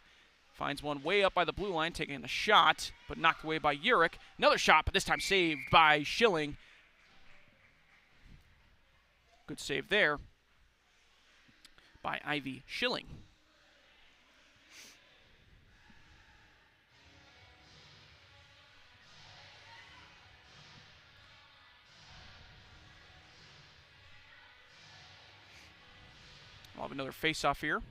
Finds one way up by the blue line, taking a shot, but knocked away by Urich. Another shot, but this time saved by Schilling. Good save there by Ivy Schilling. We'll have another face-off here.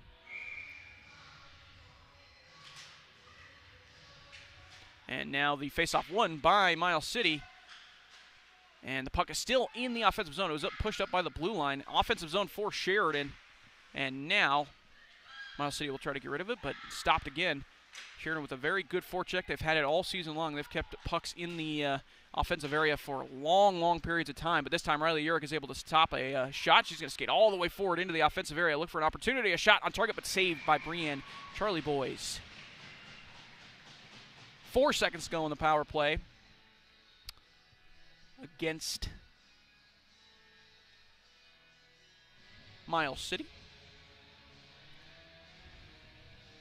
And now the face-off won by Miles City. And the puck is still in the offensive zone. It was pushed up by the blue line. Offensive zone for Sheridan. And now Miles City will try to get rid of it, but stopped again. Sheridan with a very good forecheck. They've had it all season long. They've kept pucks in the offensive area for long, long periods of time. But this time, Riley Urich is able to stop a shot. She's going to skate all the way forward into the offensive area. Look for an opportunity. A shot on target, but saved by Brienne. Charlie boys. 4 seconds to go in the power play against Miles City.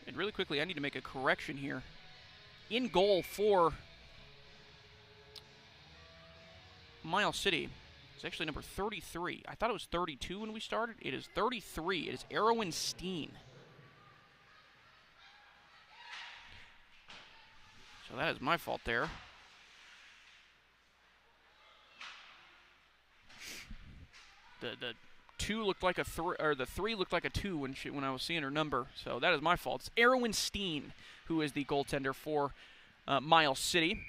And really quickly, I need to make a correction here. In goal for Miles City, it's actually number 33. I thought it was 32 when we started. It is 33. It is Erwin Steen. So that is my fault there. The 2 looked like a 3, or the 3 looked like a 2 when I was seeing her number. So that is my fault. It's Erwin Steen, who is the goaltender for Miles City.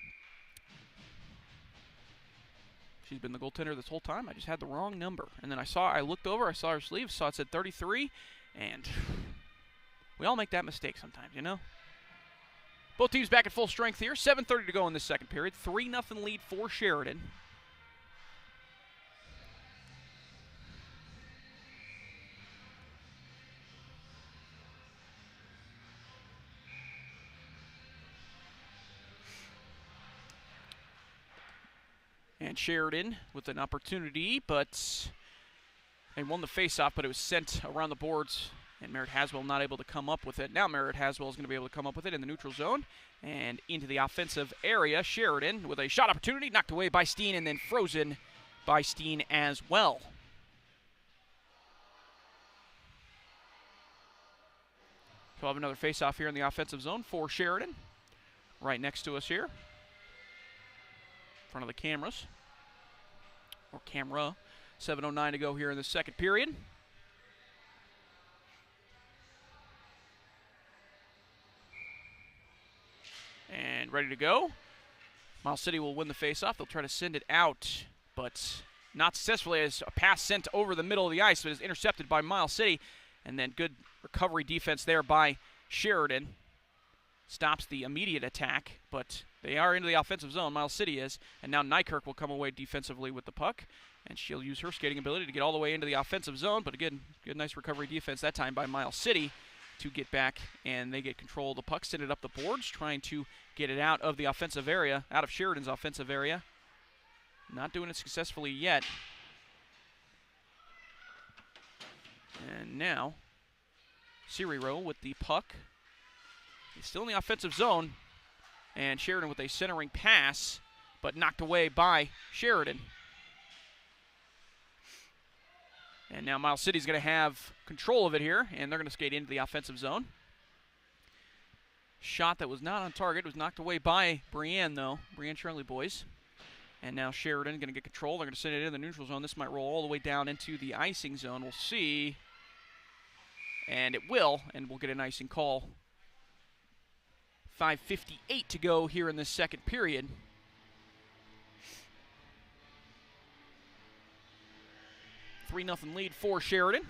She's been the goaltender this whole time. I just had the wrong number. And then I looked over, I saw her sleeve, saw it said 33, and we all make that mistake sometimes, you know? Both teams back at full strength here. 7:30 to go in this second period. 3-0 lead for Sheridan. And Sheridan with an opportunity, but they won the faceoff, but it was sent around the boards, and Merritt Haswell not able to come up with it. Now Merritt Haswell is going to be able to come up with it in the neutral zone and into the offensive area. Sheridan with a shot opportunity, knocked away by Steen, and then frozen by Steen as well. So we'll have another faceoff here in the offensive zone for Sheridan. Right next to us here. Front of the cameras, or camera. 7:09 to go here in the second period. And ready to go. Miles City will win the faceoff. They'll try to send it out, but not successfully, as a pass sent over the middle of the ice, but is intercepted by Miles City. And then good recovery defense there by Sheridan. Stops the immediate attack, but they are into the offensive zone. Miles City is, and now Nykirk will come away defensively with the puck, and she'll use her skating ability to get all the way into the offensive zone. But again, good, nice recovery defense that time by Miles City to get back, and they get control of the puck, send it up the boards, trying to get it out of the offensive area, out of Sheridan's offensive area. Not doing it successfully yet. And now, Ciriro with the puck. He's still in the offensive zone, and Sheridan with a centering pass, but knocked away by Sheridan. And now Miles City's going to have control of it here, and they're going to skate into the offensive zone. Shot that was not on target, was knocked away by Brienne, though. Brienne Charlie boys. And now Sheridan going to get control. They're going to send it in the neutral zone. This might roll all the way down into the icing zone. We'll see. And it will, and we'll get an icing call. 5:58 to go here in this second period. A 3-0 lead for Sheridan.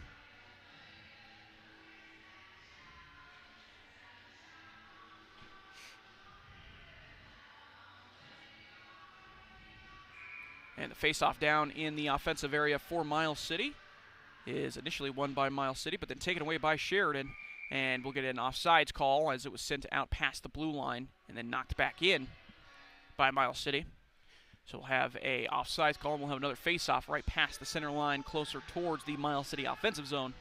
And the faceoff down in the offensive area for Miles City is initially won by Miles City, but then taken away by Sheridan. And we'll get an offsides call as it was sent out past the blue line and then knocked back in by Miles City. So we'll have a offsides call, and we'll have another faceoff right past the center line, closer towards the Miles City offensive zone.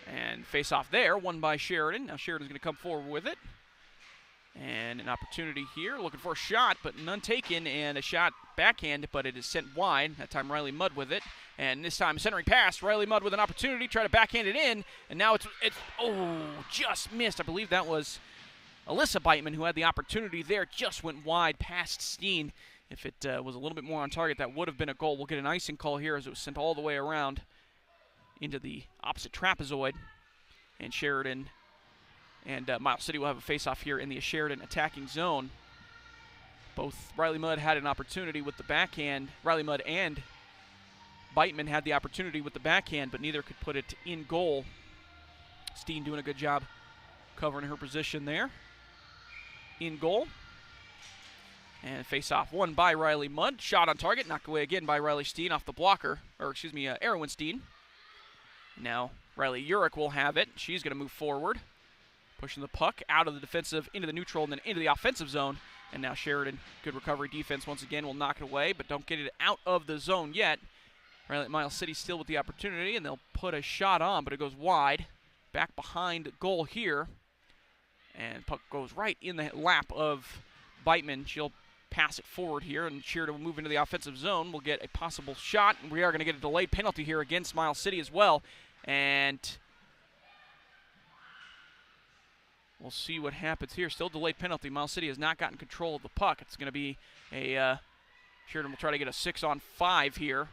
And faceoff there, won by Sheridan. Now Sheridan's going to come forward with it. And an opportunity here, looking for a shot, but none taken, and a shot backhand, but it is sent wide. That time Riley Mudd with it, and this time centering pass, Riley Mudd with an opportunity, try to backhand it in, and now it's just missed. I believe that was Alyssa Beitman who had the opportunity there, just went wide past Steen. If it was a little bit more on target, that would have been a goal. We'll get an icing call here as it was sent all the way around into the opposite trapezoid, and Sheridan and Miles City will have a face-off here in the Sheridan attacking zone. Both Riley Mudd had an opportunity with the backhand. Riley Mudd and Beitman had the opportunity with the backhand, but neither could put it in goal. Steen doing a good job covering her position there. In goal. And face-off won by Riley Mudd. Shot on target, knocked away again by Riley Steen off the blocker, Erwin Steen. Now Riley Urich will have it. She's going to move forward. Pushing the puck out of the defensive, into the neutral, and then into the offensive zone. And now Sheridan, good recovery defense once again, will knock it away, but don't get it out of the zone yet. Miles City still with the opportunity, and they'll put a shot on, but it goes wide. Back behind goal here. And puck goes right in the lap of Beitman. She'll pass it forward here, and Sheridan will move into the offensive zone. We'll get a possible shot, and we are going to get a delayed penalty here against Miles City as well. And we'll see what happens here. Still delayed penalty. Miles City has not gotten control of the puck. It's going to be a Sheridan will try to get a 6-on-5 here.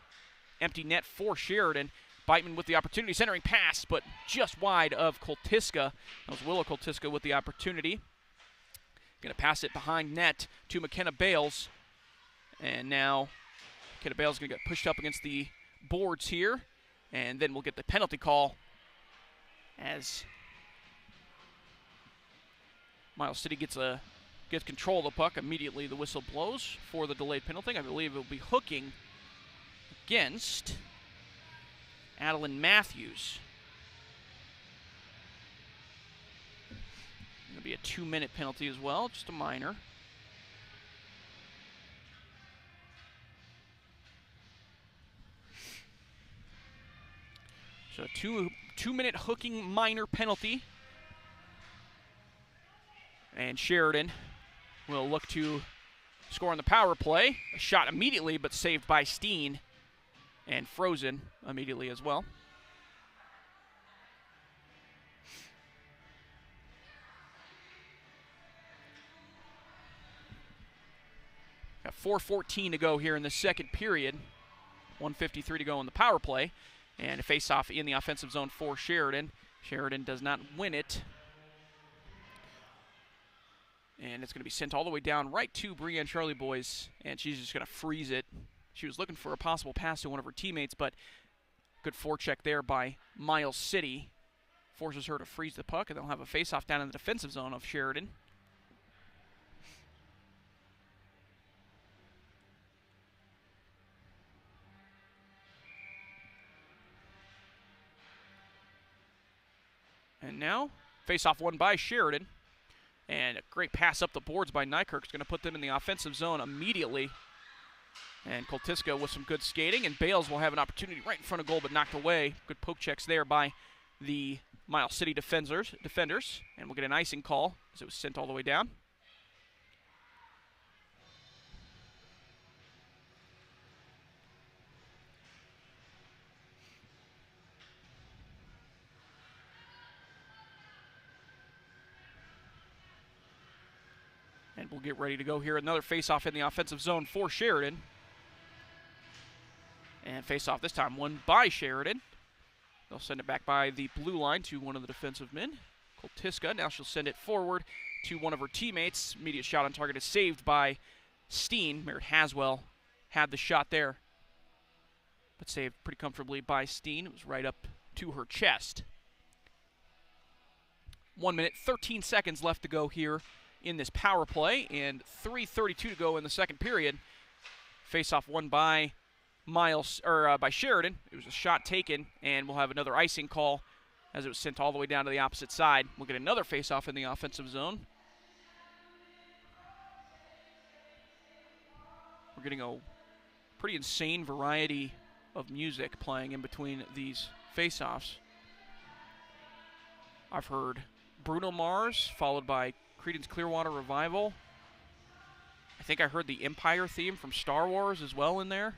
Empty net for Sheridan. Beitman with the opportunity. Centering pass, but just wide of Koltiska. That was Willow Koltiska with the opportunity. Going to pass it behind net to McKenna Bales. And now McKenna Bales is going to get pushed up against the boards here. And then we'll get the penalty call as Miles City gets control of the puck. Immediately the whistle blows for the delayed penalty. I believe it will be hooking against Adeline Matthews. Going to be a 2-minute penalty as well, just a minor. So a two-minute hooking minor penalty. And Sheridan will look to score on the power play. A shot immediately, but saved by Steen. And frozen immediately as well. Got 4:14 to go here in the second period. 1:53 to go in the power play. And a face-off in the offensive zone for Sheridan. Sheridan does not win it. And it's going to be sent all the way down right to Brianne Charlie Boys, and she's just going to freeze it. She was looking for a possible pass to one of her teammates, but good forecheck there by Miles City. Forces her to freeze the puck, and they'll have a face-off down in the defensive zone of Sheridan. And now, face-off won by Sheridan. And a great pass up the boards by Nykirk is going to put them in the offensive zone immediately. And Koltiska with some good skating, and Bales will have an opportunity right in front of goal, but knocked away. Good poke checks there by the Miles City defenders. And we'll get an icing call as it was sent all the way down. And we'll get ready to go here. Another face-off in the offensive zone for Sheridan. And face-off this time won by Sheridan. They'll send it back by the blue line to one of the defensive men, Koltiska. Now she'll send it forward to one of her teammates. Immediate shot on target is saved by Steen. Merritt Haswell had the shot there, but saved pretty comfortably by Steen. It was right up to her chest. 1 minute, 13 seconds left to go here in this power play, and 3:32 to go in the second period. Face-off won by by Sheridan. It was a shot taken, and we'll have another icing call as it was sent all the way down to the opposite side. We'll get another face-off in the offensive zone. We're getting a pretty insane variety of music playing in between these face-offs. I've heard Bruno Mars, followed by Creedence Clearwater Revival. I think I heard the Empire theme from Star Wars as well in there.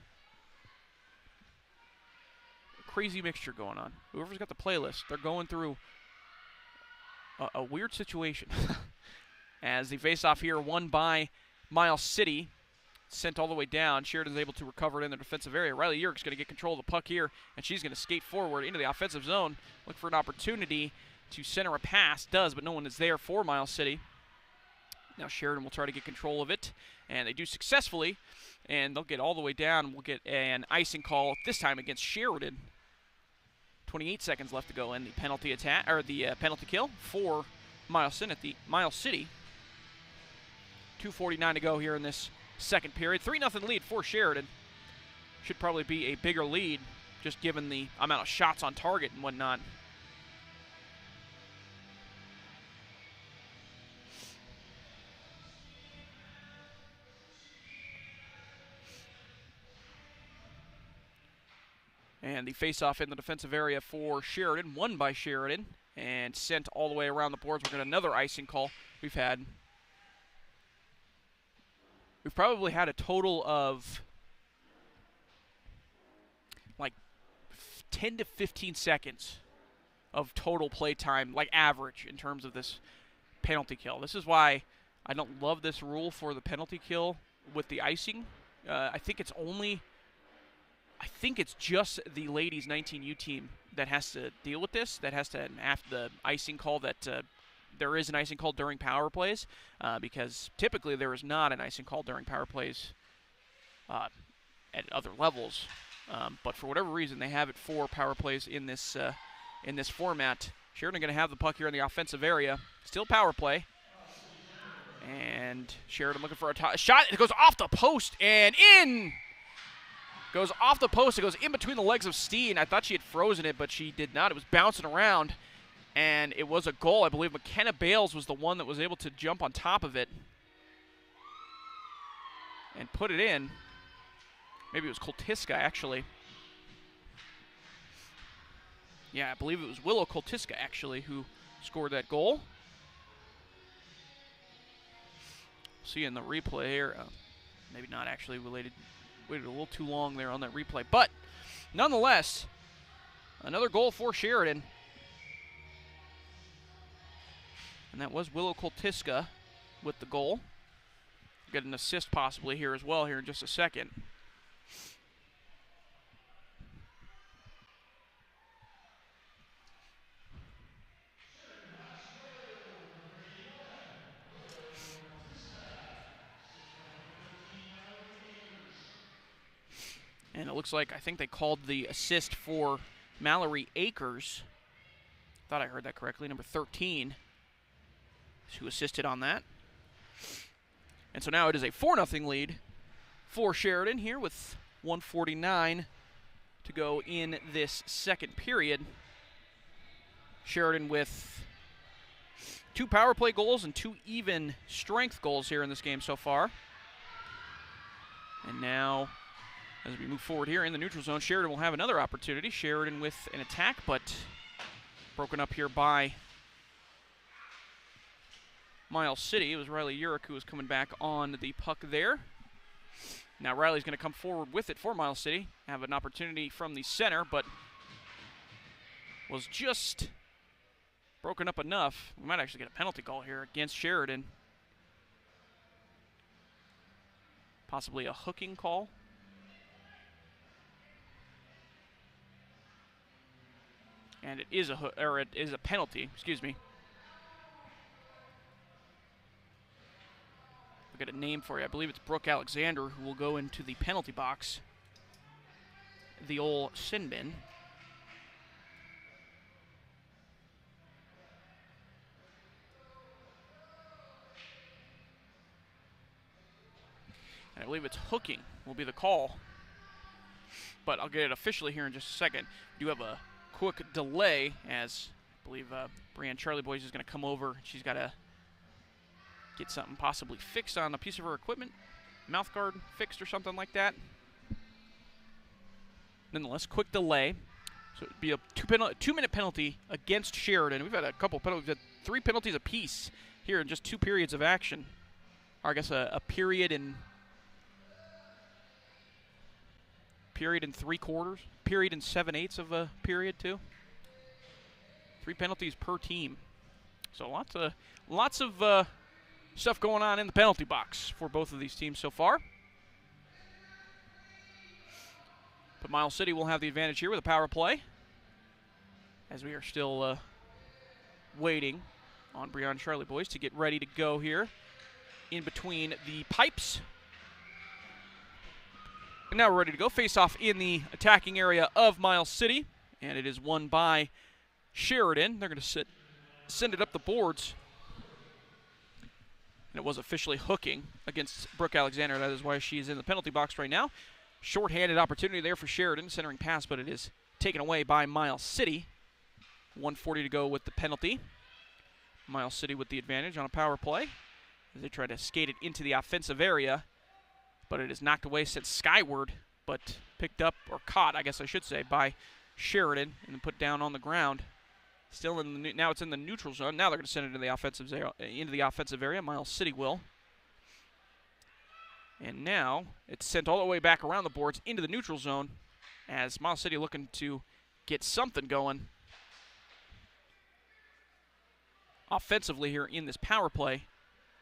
Crazy mixture going on. Whoever's got the playlist, they're going through a weird situation. As the face-off here won by Miles City. Sent all the way down. Sheridan's able to recover it in the defensive area. Riley Yerk's going to get control of the puck here, and she's going to skate forward into the offensive zone. Look for an opportunity to center a pass. Does, but no one is there for Miles City. Now Sheridan will try to get control of it, and they do successfully, and they'll get all the way down. We'll get an icing call, this time against Sheridan. 28 seconds left to go in the penalty attack, or the penalty kill for Miles City. 2:49 to go here in this second period. 3-0 lead for Sheridan. Should probably be a bigger lead, just given the amount of shots on target and whatnot. And the face-off in the defensive area for Sheridan, won by Sheridan, and sent all the way around the boards. We're going to another icing call. We've probably had a total of like 10 to 15 seconds of total play time, like average, in terms of this penalty kill. This is why I don't love this rule for the penalty kill with the icing. I think it's just the ladies 19U team that has to deal with this, that has to have the icing call that there is an icing call during power plays, because typically there is not an icing call during power plays at other levels. But for whatever reason, they have it for power plays in this format. Sheridan going to have the puck here in the offensive area. Still power play. And Sheridan looking for a shot. It goes off the post and in! Goes off the post. It goes in between the legs of Steen. I thought she had frozen it, but she did not. It was bouncing around. And it was a goal. I believe McKenna Bales was the one that was able to jump on top of it and put it in. Maybe it was Koltiska, actually. Yeah, I believe it was Willow Koltiska, actually, who scored that goal. See in the replay here. Maybe not actually related. Waited a little too long there on that replay. But nonetheless, another goal for Sheridan. And that was Willow Koltiska with the goal. Get an assist possibly here as well here in just a second. And it looks like, I think they called the assist for Mallory Akers. Thought I heard that correctly. Number 13, who assisted on that. And so now it is a 4-0 lead for Sheridan here with 1:49 to go in this second period. Sheridan with 2 power play goals and 2 even strength goals here in this game so far. And now, as we move forward here in the neutral zone, Sheridan will have another opportunity. Sheridan with an attack, but broken up here by Miles City. It was Riley Urich who was coming back on the puck there. Now Riley's going to come forward with it for Miles City. Have an opportunity from the center, but was just broken up enough. We might actually get a penalty call here against Sheridan. Possibly a hooking call. And it is a penalty, excuse me. I'll get a name for you. I believe it's Brooke Alexander who will go into the penalty box. The old sin bin. And I believe it's hooking will be the call. But I'll get it officially here in just a second. We do have a quick delay, as I believe Brianne Charlie Boys is going to come over. She's got to get something possibly fixed on a piece of her equipment, mouth guard fixed or something like that. Nonetheless, quick delay. So it would be a 2-minute penalty against Sheridan. We've had a couple penalties, 3 penalties apiece here in just 2 periods of action. Or I guess a period and 3 quarters, period and 7/8 of a period too. 3 penalties per team. So lots of stuff going on in the penalty box for both of these teams so far. But Miles City will have the advantage here with a power play, as we are still waiting on Breon Charlie boys to get ready to go here in between the pipes. And now we're ready to go. Face off in the attacking area of Miles City, and it is won by Sheridan. They're going to send it up the boards. And it was officially hooking against Brooke Alexander. That is why she's in the penalty box right now. Short-handed opportunity there for Sheridan, centering pass, but it is taken away by Miles City. 1:40 to go with the penalty. Miles City with the advantage on a power play as they try to skate it into the offensive area, but it is knocked away, sent skyward, but picked up, or caught, I guess I should say, by Sheridan and then put down on the ground. Still in the now it's in the neutral zone. Now they're going to send it into the offensive area. Miles City will. And now it's sent all the way back around the boards into the neutral zone as Miles City looking to get something going offensively here in this power play.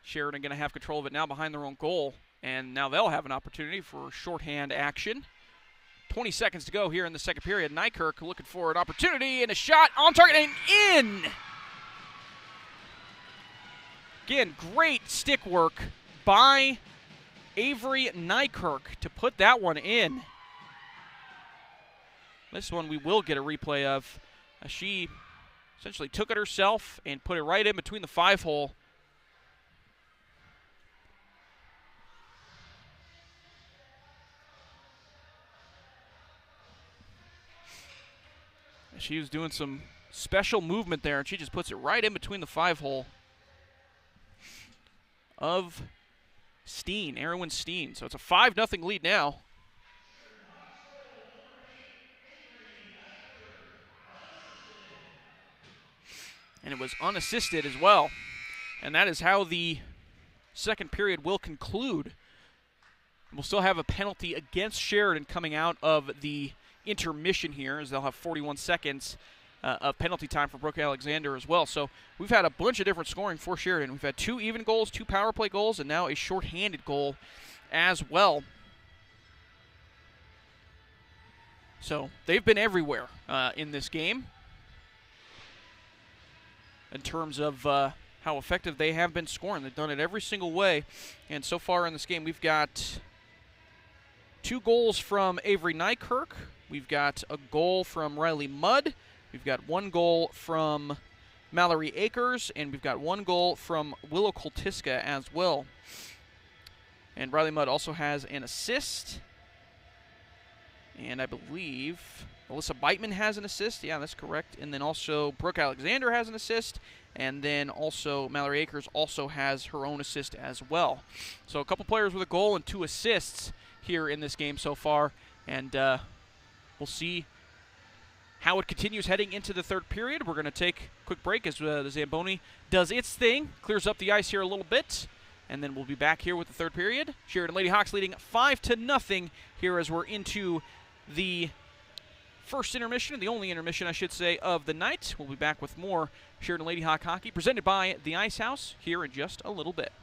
Sheridan going to have control of it now behind their own goal, and now they'll have an opportunity for shorthand action. 20 seconds to go here in the second period. Nykirk looking for an opportunity and a shot on target and in. Again, great stick work by Avery Nykirk to put that one in. This one we will get a replay of. She essentially took it herself and put it right in between the 5-hole. She was doing some special movement there, and she just puts it right in between the 5-hole of Steen, Erwin Steen. So it's a 5-0 lead now. And it was unassisted as well. And that is how the second period will conclude. We'll still have a penalty against Sheridan coming out of the intermission here, as they'll have 41 seconds of penalty time for Brooke Alexander as well. So we've had a bunch of different scoring for Sheridan. We've had 2 even goals, 2 power play goals, and now a shorthanded goal as well. So they've been everywhere in this game in terms of how effective they have been scoring. They've done it every single way. And so far in this game, we've got 2 goals from Avery Nykirk. We've got a goal from Riley Mudd. We've got 1 goal from Mallory Akers, and we've got 1 goal from Willow Koltiska as well. And Riley Mudd also has an assist. And I believe Alyssa Beitman has an assist. Yeah, that's correct. And then also Brooke Alexander has an assist. And then also Mallory Akers also has her own assist as well. So a couple players with a goal and 2 assists here in this game so far. And we'll see how it continues heading into the third period. We're going to take a quick break as the Zamboni does its thing, clears up the ice here a little bit, and then we'll be back here with the third period. Sheridan Lady Hawks leading 5-0 here as we're into the first intermission, the only intermission, I should say, of the night. We'll be back with more Sheridan Lady Hawk hockey presented by the Ice House here in just a little bit.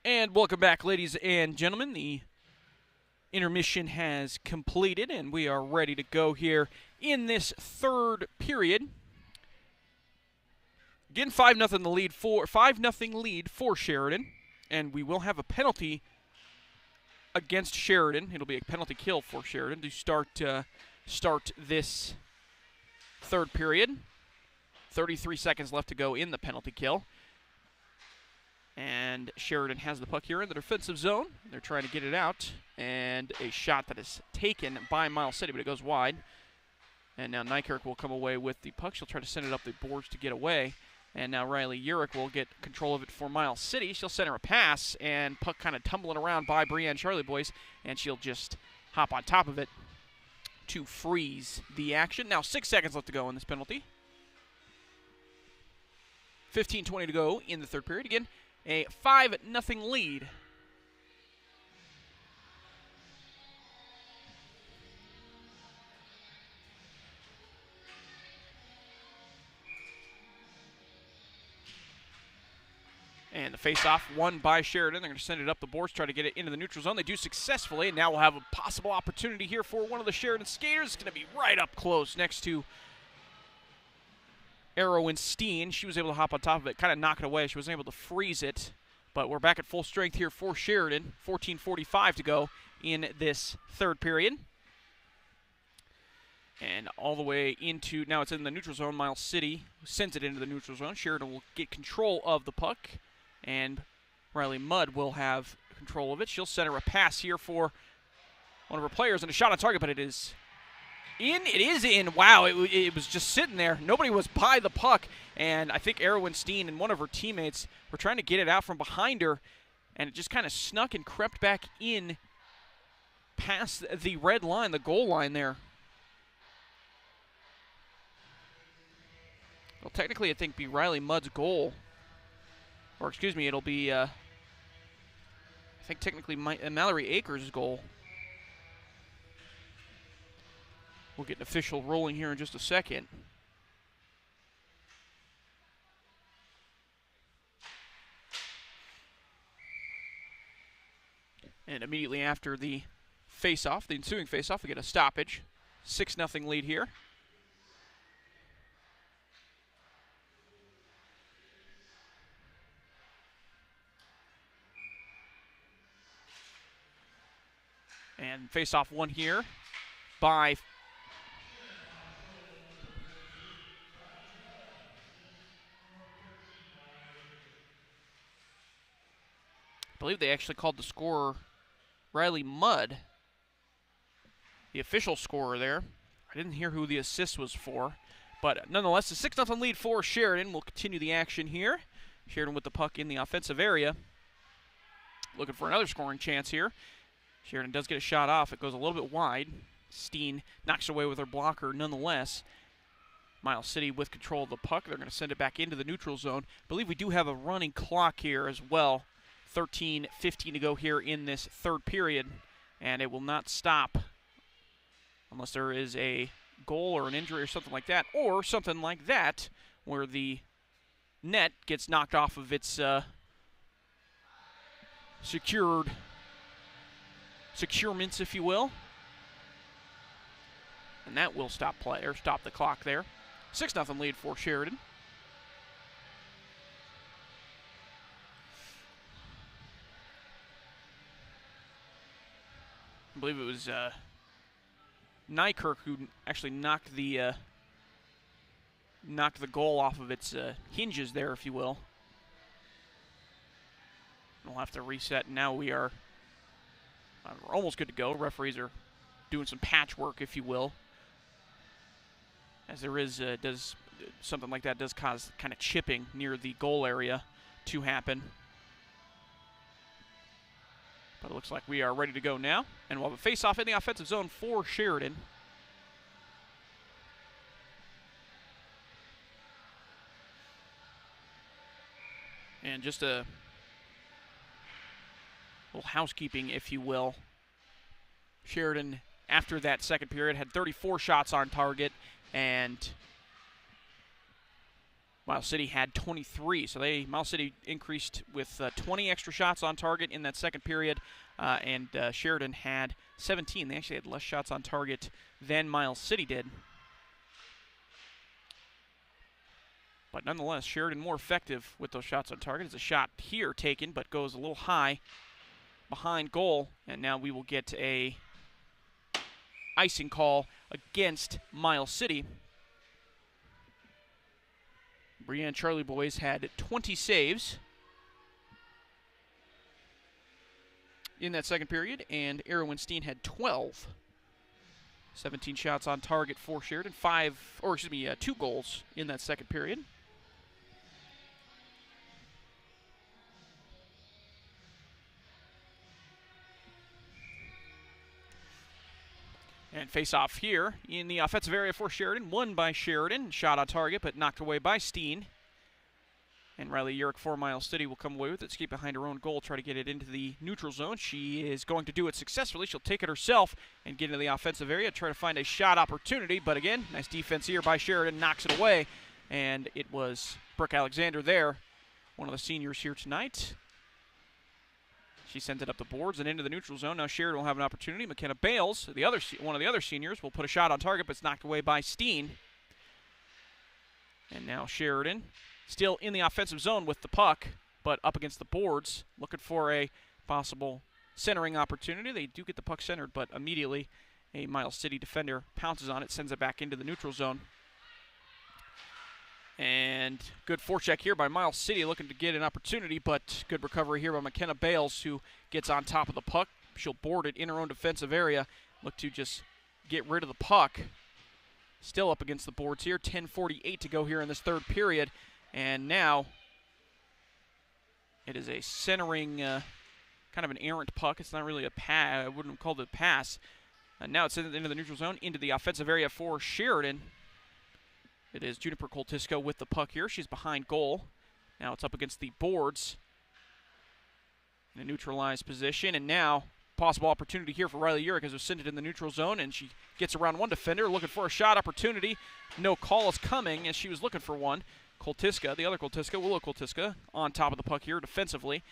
And welcome back, ladies and gentlemen. The intermission has completed, and we are ready to go here in this third period. Again, 5-0 lead for Sheridan, and we will have a penalty against Sheridan. It'll be a penalty kill for Sheridan to start this third period. 33 seconds left to go in the penalty kill. And Sheridan has the puck here in the defensive zone. They're trying to get it out. And a shot that is taken by Miles City, but it goes wide. And now Nykirk will come away with the puck. She'll try to send it up the boards to get away. And now Riley Urich will get control of it for Miles City. She'll send her a pass, and puck kind of tumbling around by Brienne Charlie Boys. And she'll just hop on top of it to freeze the action. Now 6 seconds left to go in this penalty. 15:20 to go in the third period. Again, a 5-0 lead. And the face-off won by Sheridan. They're going to send it up the boards, try to get it into the neutral zone. They do successfully, and now we'll have a possible opportunity here for one of the Sheridan skaters. It's going to be right up close next to Arrow and Steen. She was able to hop on top of it, kind of knock it away. She wasn't able to freeze it, but we're back at full strength here for Sheridan. 14:45 to go in this third period. And all the way into, now it's in the neutral zone. Miles City sends it into the neutral zone. Sheridan will get control of the puck, and Riley Mudd will have control of it. She'll center a pass here for one of her players, and a shot on target, but it is in. It is in. Wow, it was just sitting there. Nobody was by the puck, and I think Erwin Steen and one of her teammates were trying to get it out from behind her, and it just kind of snuck and crept back in past the red line, the goal line there. It'll technically, I think, be Riley Mudd's goal. Or, excuse me, it'll be, I think, technically Mallory Akers' goal. We'll get an official rolling here in just a second. And immediately after the face-off, the ensuing face-off, we get a stoppage. 6-0 lead here. And face-off won here by I believe they actually called the scorer Riley Mudd, the official scorer there. I didn't hear who the assist was for, but nonetheless, a 6-0 lead for Sheridan. We'll continue the action here. Sheridan with the puck in the offensive area, looking for another scoring chance here. Sheridan does get a shot off. It goes a little bit wide. Steen knocks away with her blocker nonetheless. Miles City with control of the puck. They're going to send it back into the neutral zone. I believe we do have a running clock here as well. 13:15 to go here in this third period, and it will not stop unless there is a goal or an injury or something like that, or something like that where the net gets knocked off of its securements, if you will. And that will stop play, or stop the clock there. 6-0 lead for Sheridan. I believe it was Nykirk who actually knocked the goal off of its hinges there, if you will. We'll have to reset. Now we're almost good to go. Referees are doing some patchwork, if you will, as there is does something like that does cause kind of chipping near the goal area to happen. But it looks like we are ready to go now, and we'll have a face-off in the offensive zone for Sheridan. And just a little housekeeping, if you will. Sheridan, after that second period, had 34 shots on target, and Miles City had 23, so Miles City increased with 20 extra shots on target in that second period, and Sheridan had 17. They actually had less shots on target than Miles City did. But nonetheless, Sheridan more effective with those shots on target. It's a shot here taken, but goes a little high behind goal, and now we will get a icing call against Miles City. Brienne Charlie boys had 20 saves in that second period, and Erwin had 12. 17 shots on target for Sheridan, 2 goals in that second period. And face-off here in the offensive area for Sheridan. Won by Sheridan. Shot on target, but knocked away by Steen. And Riley Urick for Miles City will come away with it. Skate behind her own goal, try to get it into the neutral zone. She is going to do it successfully. She'll take it herself and get into the offensive area, try to find a shot opportunity. But again, nice defense here by Sheridan. Knocks it away. And it was Brooke Alexander there, one of the seniors here tonight. She sends it up the boards and into the neutral zone. Now Sheridan will have an opportunity. McKenna Bales, one of the other seniors, will put a shot on target, but it's knocked away by Steen. And now Sheridan still in the offensive zone with the puck, but up against the boards, looking for a possible centering opportunity. They do get the puck centered, but immediately a Miles City defender pounces on it, sends it back into the neutral zone. And good forecheck here by Miles City, looking to get an opportunity, but good recovery here by McKenna Bales, who gets on top of the puck. She'll board it in her own defensive area, look to just get rid of the puck. Still up against the boards here, 10:48 to go here in this third period. And now it is a centering, kind of an errant puck. It's not really a pass. I wouldn't have called it a pass. And now it's into the neutral zone, into the offensive area for Sheridan. It is Juniper Koltiska with the puck here. She's behind goal. Now it's up against the boards in a neutralized position. And now possible opportunity here for Riley Urick as we send it in the neutral zone. And she gets around one defender looking for a shot opportunity. No call is coming as she was looking for one. Koltiska, the other Koltiska, Willow Koltiska, on top of the puck here defensively.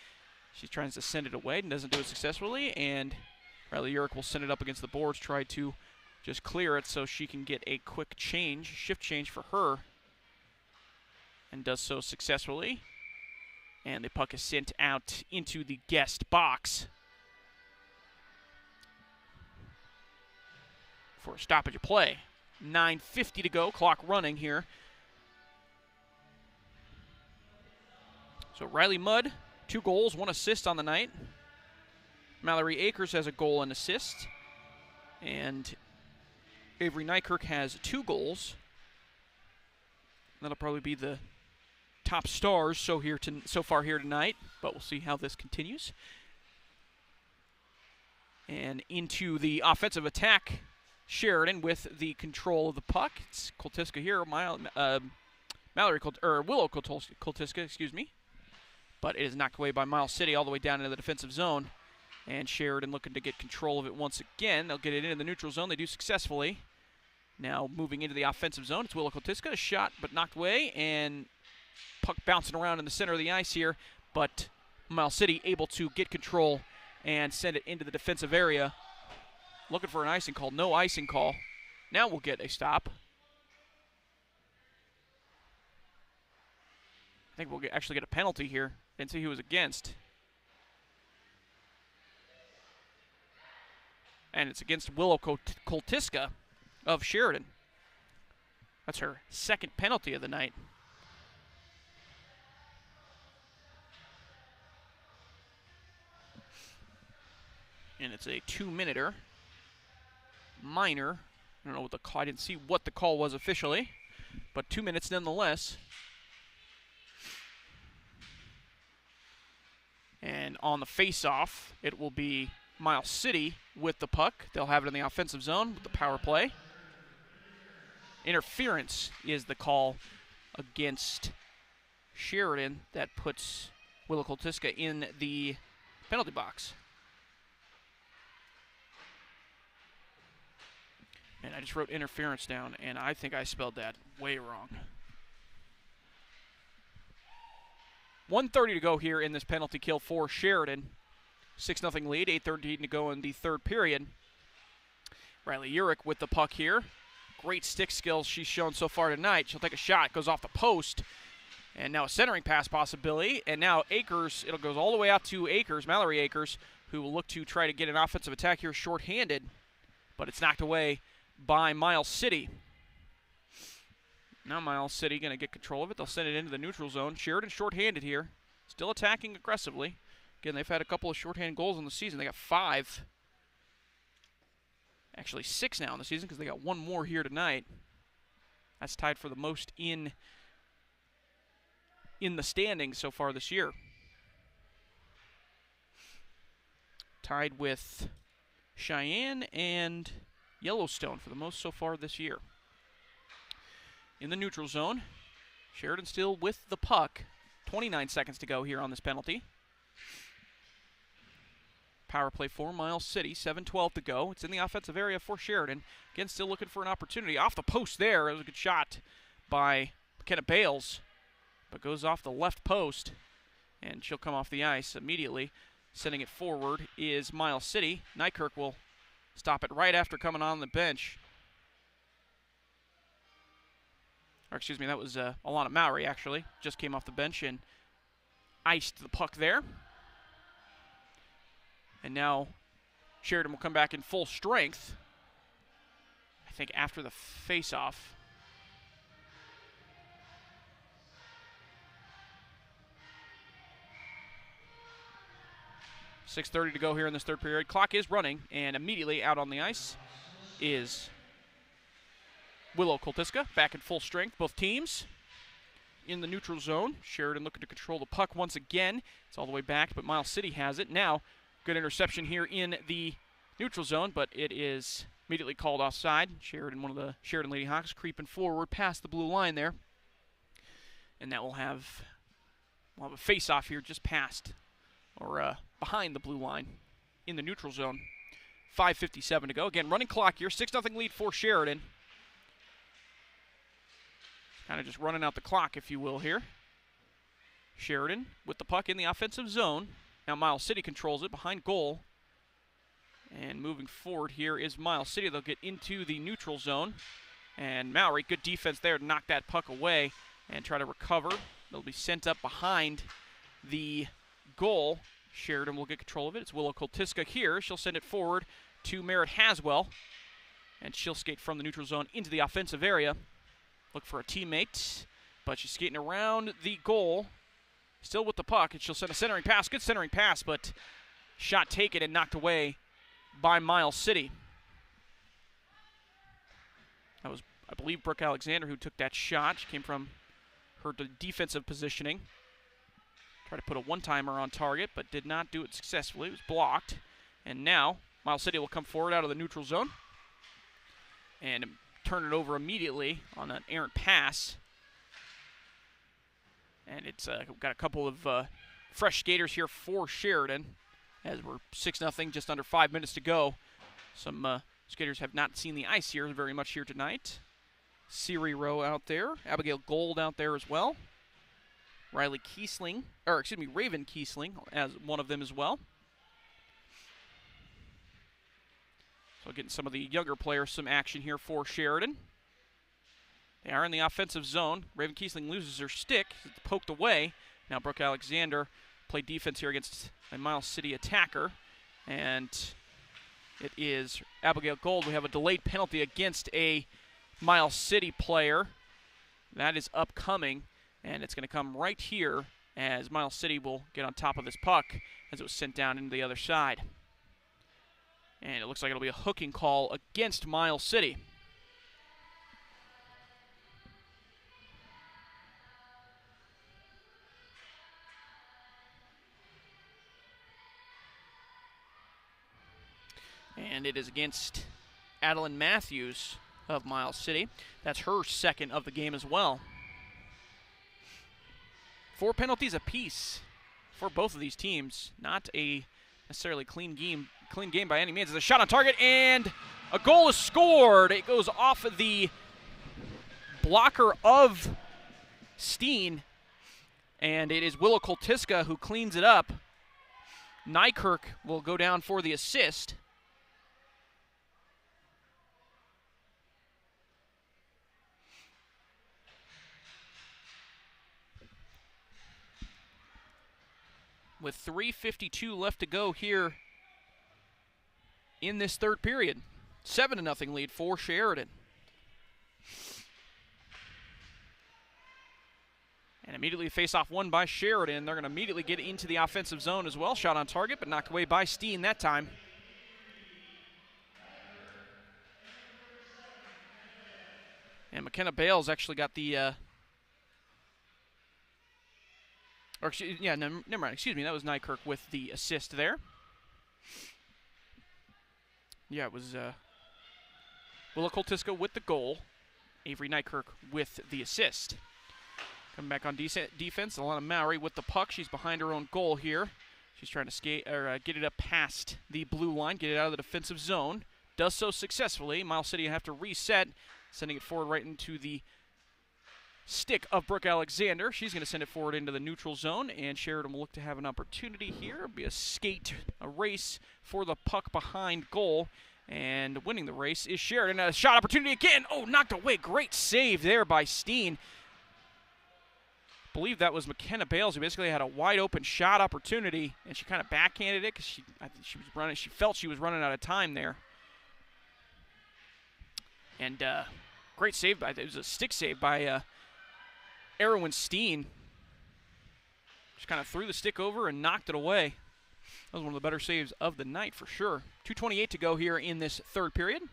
She's trying to send it away and doesn't do it successfully. And Riley Urick will send it up against the boards, try to just clear it so she can get a quick change, shift change for her. And does so successfully. And the puck is sent out into the guest box for a stoppage of play. 9:50 to go, clock running here. So Riley Mudd, 2 goals, 1 assist on the night. Mallory Akers has a goal and assist. And Avery Nykirk has 2 goals. That'll probably be the top stars so far here tonight, but we'll see how this continues. And into the offensive attack, Sheridan with the control of the puck. It's Koltiska here, Willow Koltiska, excuse me. But it is knocked away by Miles City all the way down into the defensive zone. And Sheridan looking to get control of it once again. They'll get it into the neutral zone. They do successfully. Now moving into the offensive zone. It's Willow Koltiska. A shot, but knocked away. And puck bouncing around in the center of the ice here. But Miles City able to get control and send it into the defensive area. Looking for an icing call. No icing call. Now we'll get a stop. I think we'll actually get a penalty here. Didn't see who was against. And it's against Willow Koltiska of Sheridan. That's her second penalty of the night. And it's a 2-minute-er. Minor. I don't know what the call, I didn't see what the call was officially, but 2 minutes nonetheless. And on the face-off, it will be Miles City with the puck. They'll have it in the offensive zone with the power play. Interference is the call against Sheridan that puts Willow Koltiska in the penalty box. And I just wrote interference down, and I think I spelled that way wrong. 1:30 to go here in this penalty kill for Sheridan. 6-0 lead, 8:13 to go in the third period. Riley Urich with the puck here. Great stick skills she's shown so far tonight. She'll take a shot, goes off the post. And now a centering pass possibility. And now Akers, it goes all the way out to Akers, Mallory Akers, who will look to try to get an offensive attack here shorthanded. But it's knocked away by Miles City. Now Miles City going to get control of it. They'll send it into the neutral zone. Sheridan shorthanded here. Still attacking aggressively. Again, they've had a couple of shorthanded goals in the season. They got 5. Actually 6 now in the season because they got 1 more here tonight. That's tied for the most in the standings so far this year. Tied with Cheyenne and Yellowstone for the most so far this year. In the neutral zone, Sheridan still with the puck. 29 seconds to go here on this penalty. Power play for Miles City, 7:12 to go. It's in the offensive area for Sheridan. Again, still looking for an opportunity. Off the post there. It was a good shot by McKenna Bales, but goes off the left post, and she'll come off the ice immediately. Sending it forward is Miles City. Nykirk will stop it right after coming on the bench. Or excuse me, that was Alana Mowry, actually. Just came off the bench and iced the puck there. And now Sheridan will come back in full strength, I think, after the face-off. .6:30 to go here in this third period. Clock is running, and immediately out on the ice is Willow Koltiska, back in full strength, both teams. In the neutral zone, Sheridan looking to control the puck once again. It's all the way back, but Miles City has it. Now, good interception here in the neutral zone, but it is immediately called offside. Sheridan, one of the Sheridan Lady Hawks, creeping forward past the blue line there. And that we'll have a face-off here just past, or behind the blue line in the neutral zone. 5:57 to go. Again, running clock here. 6-0 lead for Sheridan. Kind of just running out the clock, if you will, here. Sheridan with the puck in the offensive zone. Now Miles City controls it behind goal. And moving forward here is Miles City. They'll get into the neutral zone. And Mowry, good defense there to knock that puck away and try to recover. They'll be sent up behind the goal. Sheridan will get control of it. It's Willow Koltiska here. She'll send it forward to Merritt Haswell. And she'll skate from the neutral zone into the offensive area. Look for a teammate, but she's skating around the goal. Still with the puck, and she'll send a centering pass. Good centering pass, but shot taken and knocked away by Miles City. That was, I believe, Brooke Alexander who took that shot. She came from her defensive positioning. Tried to put a one-timer on target, but did not do it successfully. It was blocked. And now, Miles City will come forward out of the neutral zone and turn it over immediately on an errant pass. And it's got a couple of fresh skaters here for Sheridan as we're 6-0, just under 5 minutes to go. Some skaters have not seen the ice here very much here tonight. Siri Rowe out there. Abigail Gold out there as well. Raven Kiesling as one of them as well. So getting some of the younger players some action here for Sheridan. They are in the offensive zone. Raven Kiesling loses her stick. It's poked away. Now Brooke Alexander played defense here against a Miles City attacker. And it is Abigail Gold. We have a delayed penalty against a Miles City player. That is upcoming. And it's going to come right here as Miles City will get on top of this puck as it was sent down into the other side. And it looks like it'll be a hooking call against Miles City. And it is against Adeline Matthews of Miles City. That's her second of the game as well. 4 penalties apiece for both of these teams. Not a necessarily clean game by any means. It's a shot on target, and a goal is scored. It goes off of the blocker of Steen, And it is Willow Koltiska who cleans it up. Nykirk will go down for the assist. With 3:52 left to go here in this third period. 7-0 lead for Sheridan. And immediately face-off won by Sheridan. They're going to immediately get into the offensive zone as well. Shot on target, but knocked away by Steen that time. And McKenna Bales actually got the never mind. Excuse me. That was Nykirk with the assist there. Yeah, it was Willa Koltiska with the goal. Avery Nykirk with the assist. Coming back on defense, Alana Mowry with the puck. She's behind her own goal here. She's trying to get it up past the blue line, get it out of the defensive zone. Does so successfully. Miles City have to reset, sending it forward right into the stick of Brooke Alexander. She's going to send it forward into the neutral zone, and Sheridan will look to have an opportunity here. It'll be a race for the puck behind goal, and winning the race is Sheridan. A shot opportunity again. Oh, knocked away. Great save there by Steen. I believe that was McKenna Bales who basically had a wide open shot opportunity, and she kind of backhanded it because I think she was running. She felt she was running out of time there. And great save it was a stick save by Erwin Steen. Just kind of threw the stick over and knocked it away. That was one of the better saves of the night for sure. 2:28 to go here in this third period.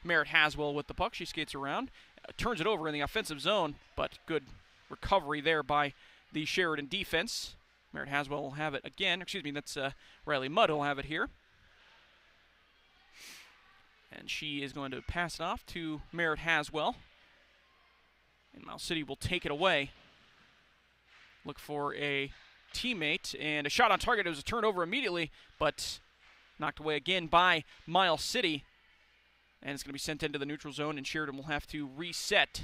Merritt Haswell with the puck. She skates around, turns it over in the offensive zone, but good recovery there by the Sheridan defense. Merritt Haswell will have it again. Excuse me, that's Riley Mudd will have it here. And she is going to pass it off to Merritt Haswell. And Miles City will take it away. Look for a teammate, and a shot on target. It was a turnover immediately, but knocked away again by Miles City. And it's going to be sent into the neutral zone, and Sheridan will have to reset.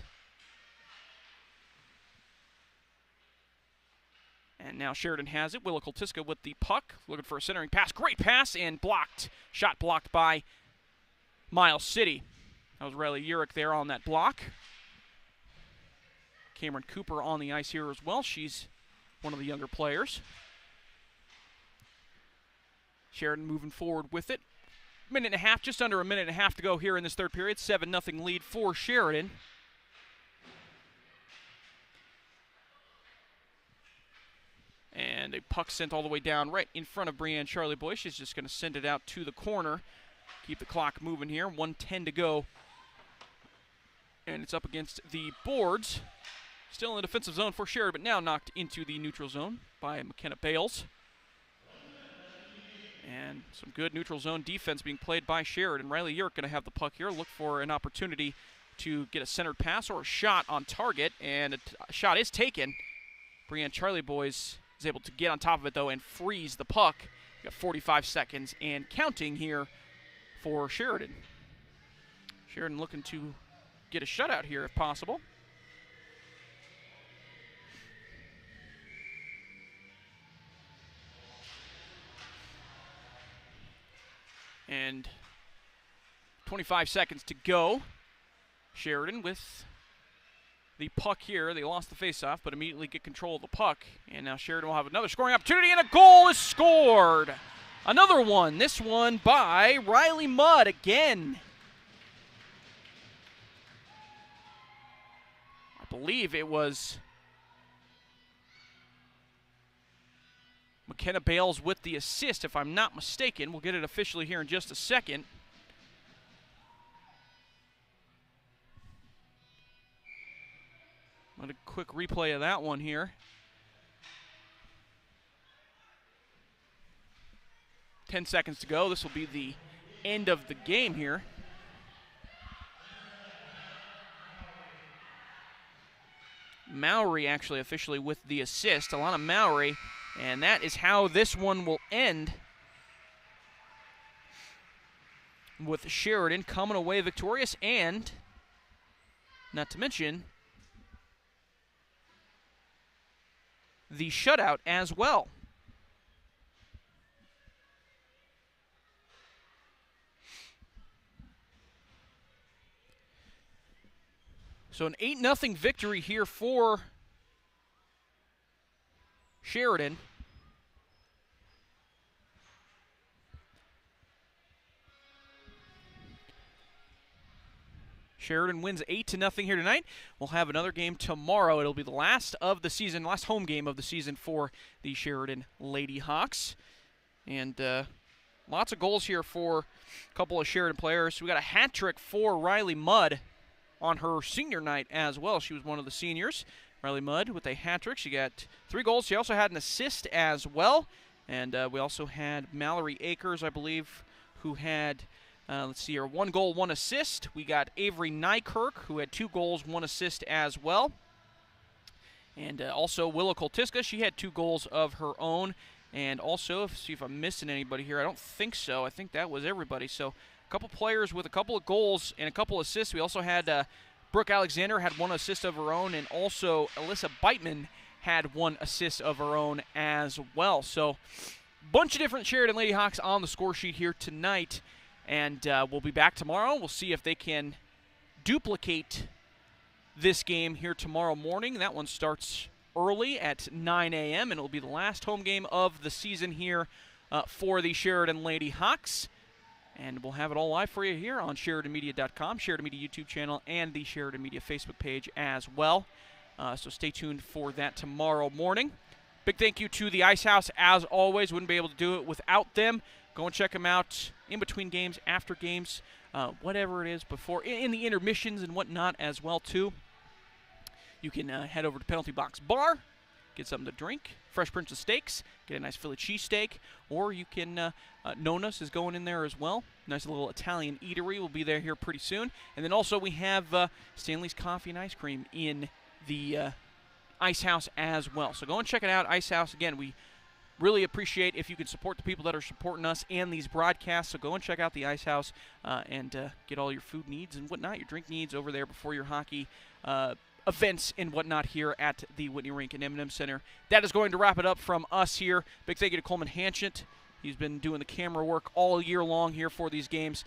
And now Sheridan has it. Willa Koltiska with the puck, looking for a centering pass. Great pass, and blocked. Shot blocked by Miles City. That was Riley Urich there on that block. Cameron Cooper on the ice here as well. She's one of the younger players. Sheridan moving forward with it. Minute and a half, just under a minute and a half to go here in this third period. 7-0 lead for Sheridan. And a puck sent all the way down right in front of Brianne Charlie Boy. She's just going to send it out to the corner. Keep the clock moving here. 1:10 to go. And it's up against the boards. Still in the defensive zone for Sheridan, but now knocked into the neutral zone by McKenna Bales. And some good neutral zone defense being played by Sheridan. Riley Urich going to have the puck here. Look for an opportunity to get a centered pass or a shot on target. And a shot is taken. Brianne Charlie Boys is able to get on top of it, though, and freeze the puck. We've got 45 seconds and counting here for Sheridan. Sheridan looking to get a shutout here if possible. And 25 seconds to go. Sheridan with the puck here. They lost the faceoff, but immediately get control of the puck. And now Sheridan will have another scoring opportunity, and a goal is scored. Another one, this one by Riley Mudd again. I believe it was McKenna Bales with the assist, if I'm not mistaken. We'll get it officially here in just a second. What a quick replay of that one here. 10 seconds to go. This will be the end of the game here. Mowry actually officially with the assist. Alana Mowry. And that is how this one will end, with Sheridan coming away victorious, and not to mention the shutout as well. So an 8-0 victory here for Sheridan. Sheridan wins 8-0 here tonight. We'll have another game tomorrow. It'll be the last of the season, last home game of the season for the Sheridan Lady Hawks. And lots of goals here for a couple of Sheridan players. We got a hat trick for Riley Mudd on her senior night as well. She was one of the seniors. Riley Mudd with a hat trick. She got 3 goals. She also had an assist as well. And we also had Mallory Akers, I believe, who had, let's see here, 1 goal, 1 assist. We got Avery Nykirk, who had 2 goals, 1 assist as well. And also Willow Koltiska, she had 2 goals of her own. And also, see if I'm missing anybody here. I don't think so. I think that was everybody. So a couple players with a couple of goals and a couple assists. We also had Brooke Alexander had 1 assist of her own, and also Alyssa Beitman had 1 assist of her own as well. So bunch of different Sheridan Lady Hawks on the score sheet here tonight. And we'll be back tomorrow. We'll see if they can duplicate this game here tomorrow morning. That one starts early at 9 a.m., and it'll be the last home game of the season here for the Sheridan Lady Hawks. And we'll have it all live for you here on SheridanMedia.com, Sheridan Media YouTube channel, and the Sheridan Media Facebook page as well. So stay tuned for that tomorrow morning. Big thank you to the Ice House, as always. Wouldn't be able to do it without them. Go and check them out in between games, after games, whatever it is, before, in the intermissions and whatnot as well, too. You can head over to Penalty Box Bar, get something to drink, Fresh Prince of Steaks, get a nice Philly cheesesteak, or you can, Nona's is going in there as well. Nice little Italian eatery will be there here pretty soon. And then also we have Stanley's Coffee and Ice Cream in the Ice House as well. So go and check it out, Ice House. Again, we really appreciate if you can support the people that are supporting us and these broadcasts. So go and check out the Ice House and get all your food needs and whatnot, your drink needs over there before your hockey events and whatnot here at the Whitney Rink and M&M Center. That is going to wrap it up from us here. Big thank you to Coleman Hanchett. He's been doing the camera work all year long here for these games.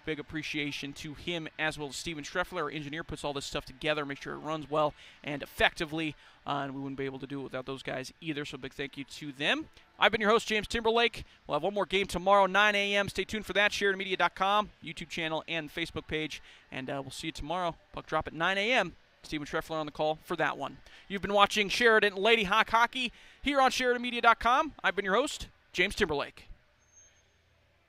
Big appreciation to him, as well as Steven Streffler, our engineer, puts all this stuff together, make sure it runs well and effectively. And we wouldn't be able to do it without those guys either, so big thank you to them. I've been your host, James Timberlake. We'll have one more game tomorrow, 9 a.m. Stay tuned for that, SheridanMedia.com, YouTube channel, and Facebook page. And we'll see you tomorrow. Puck drop at 9 a.m. Steven Streffler on the call for that one. You've been watching Sheridan Lady Hawk Hockey here on SheridanMedia.com. I've been your host, James Timberlake.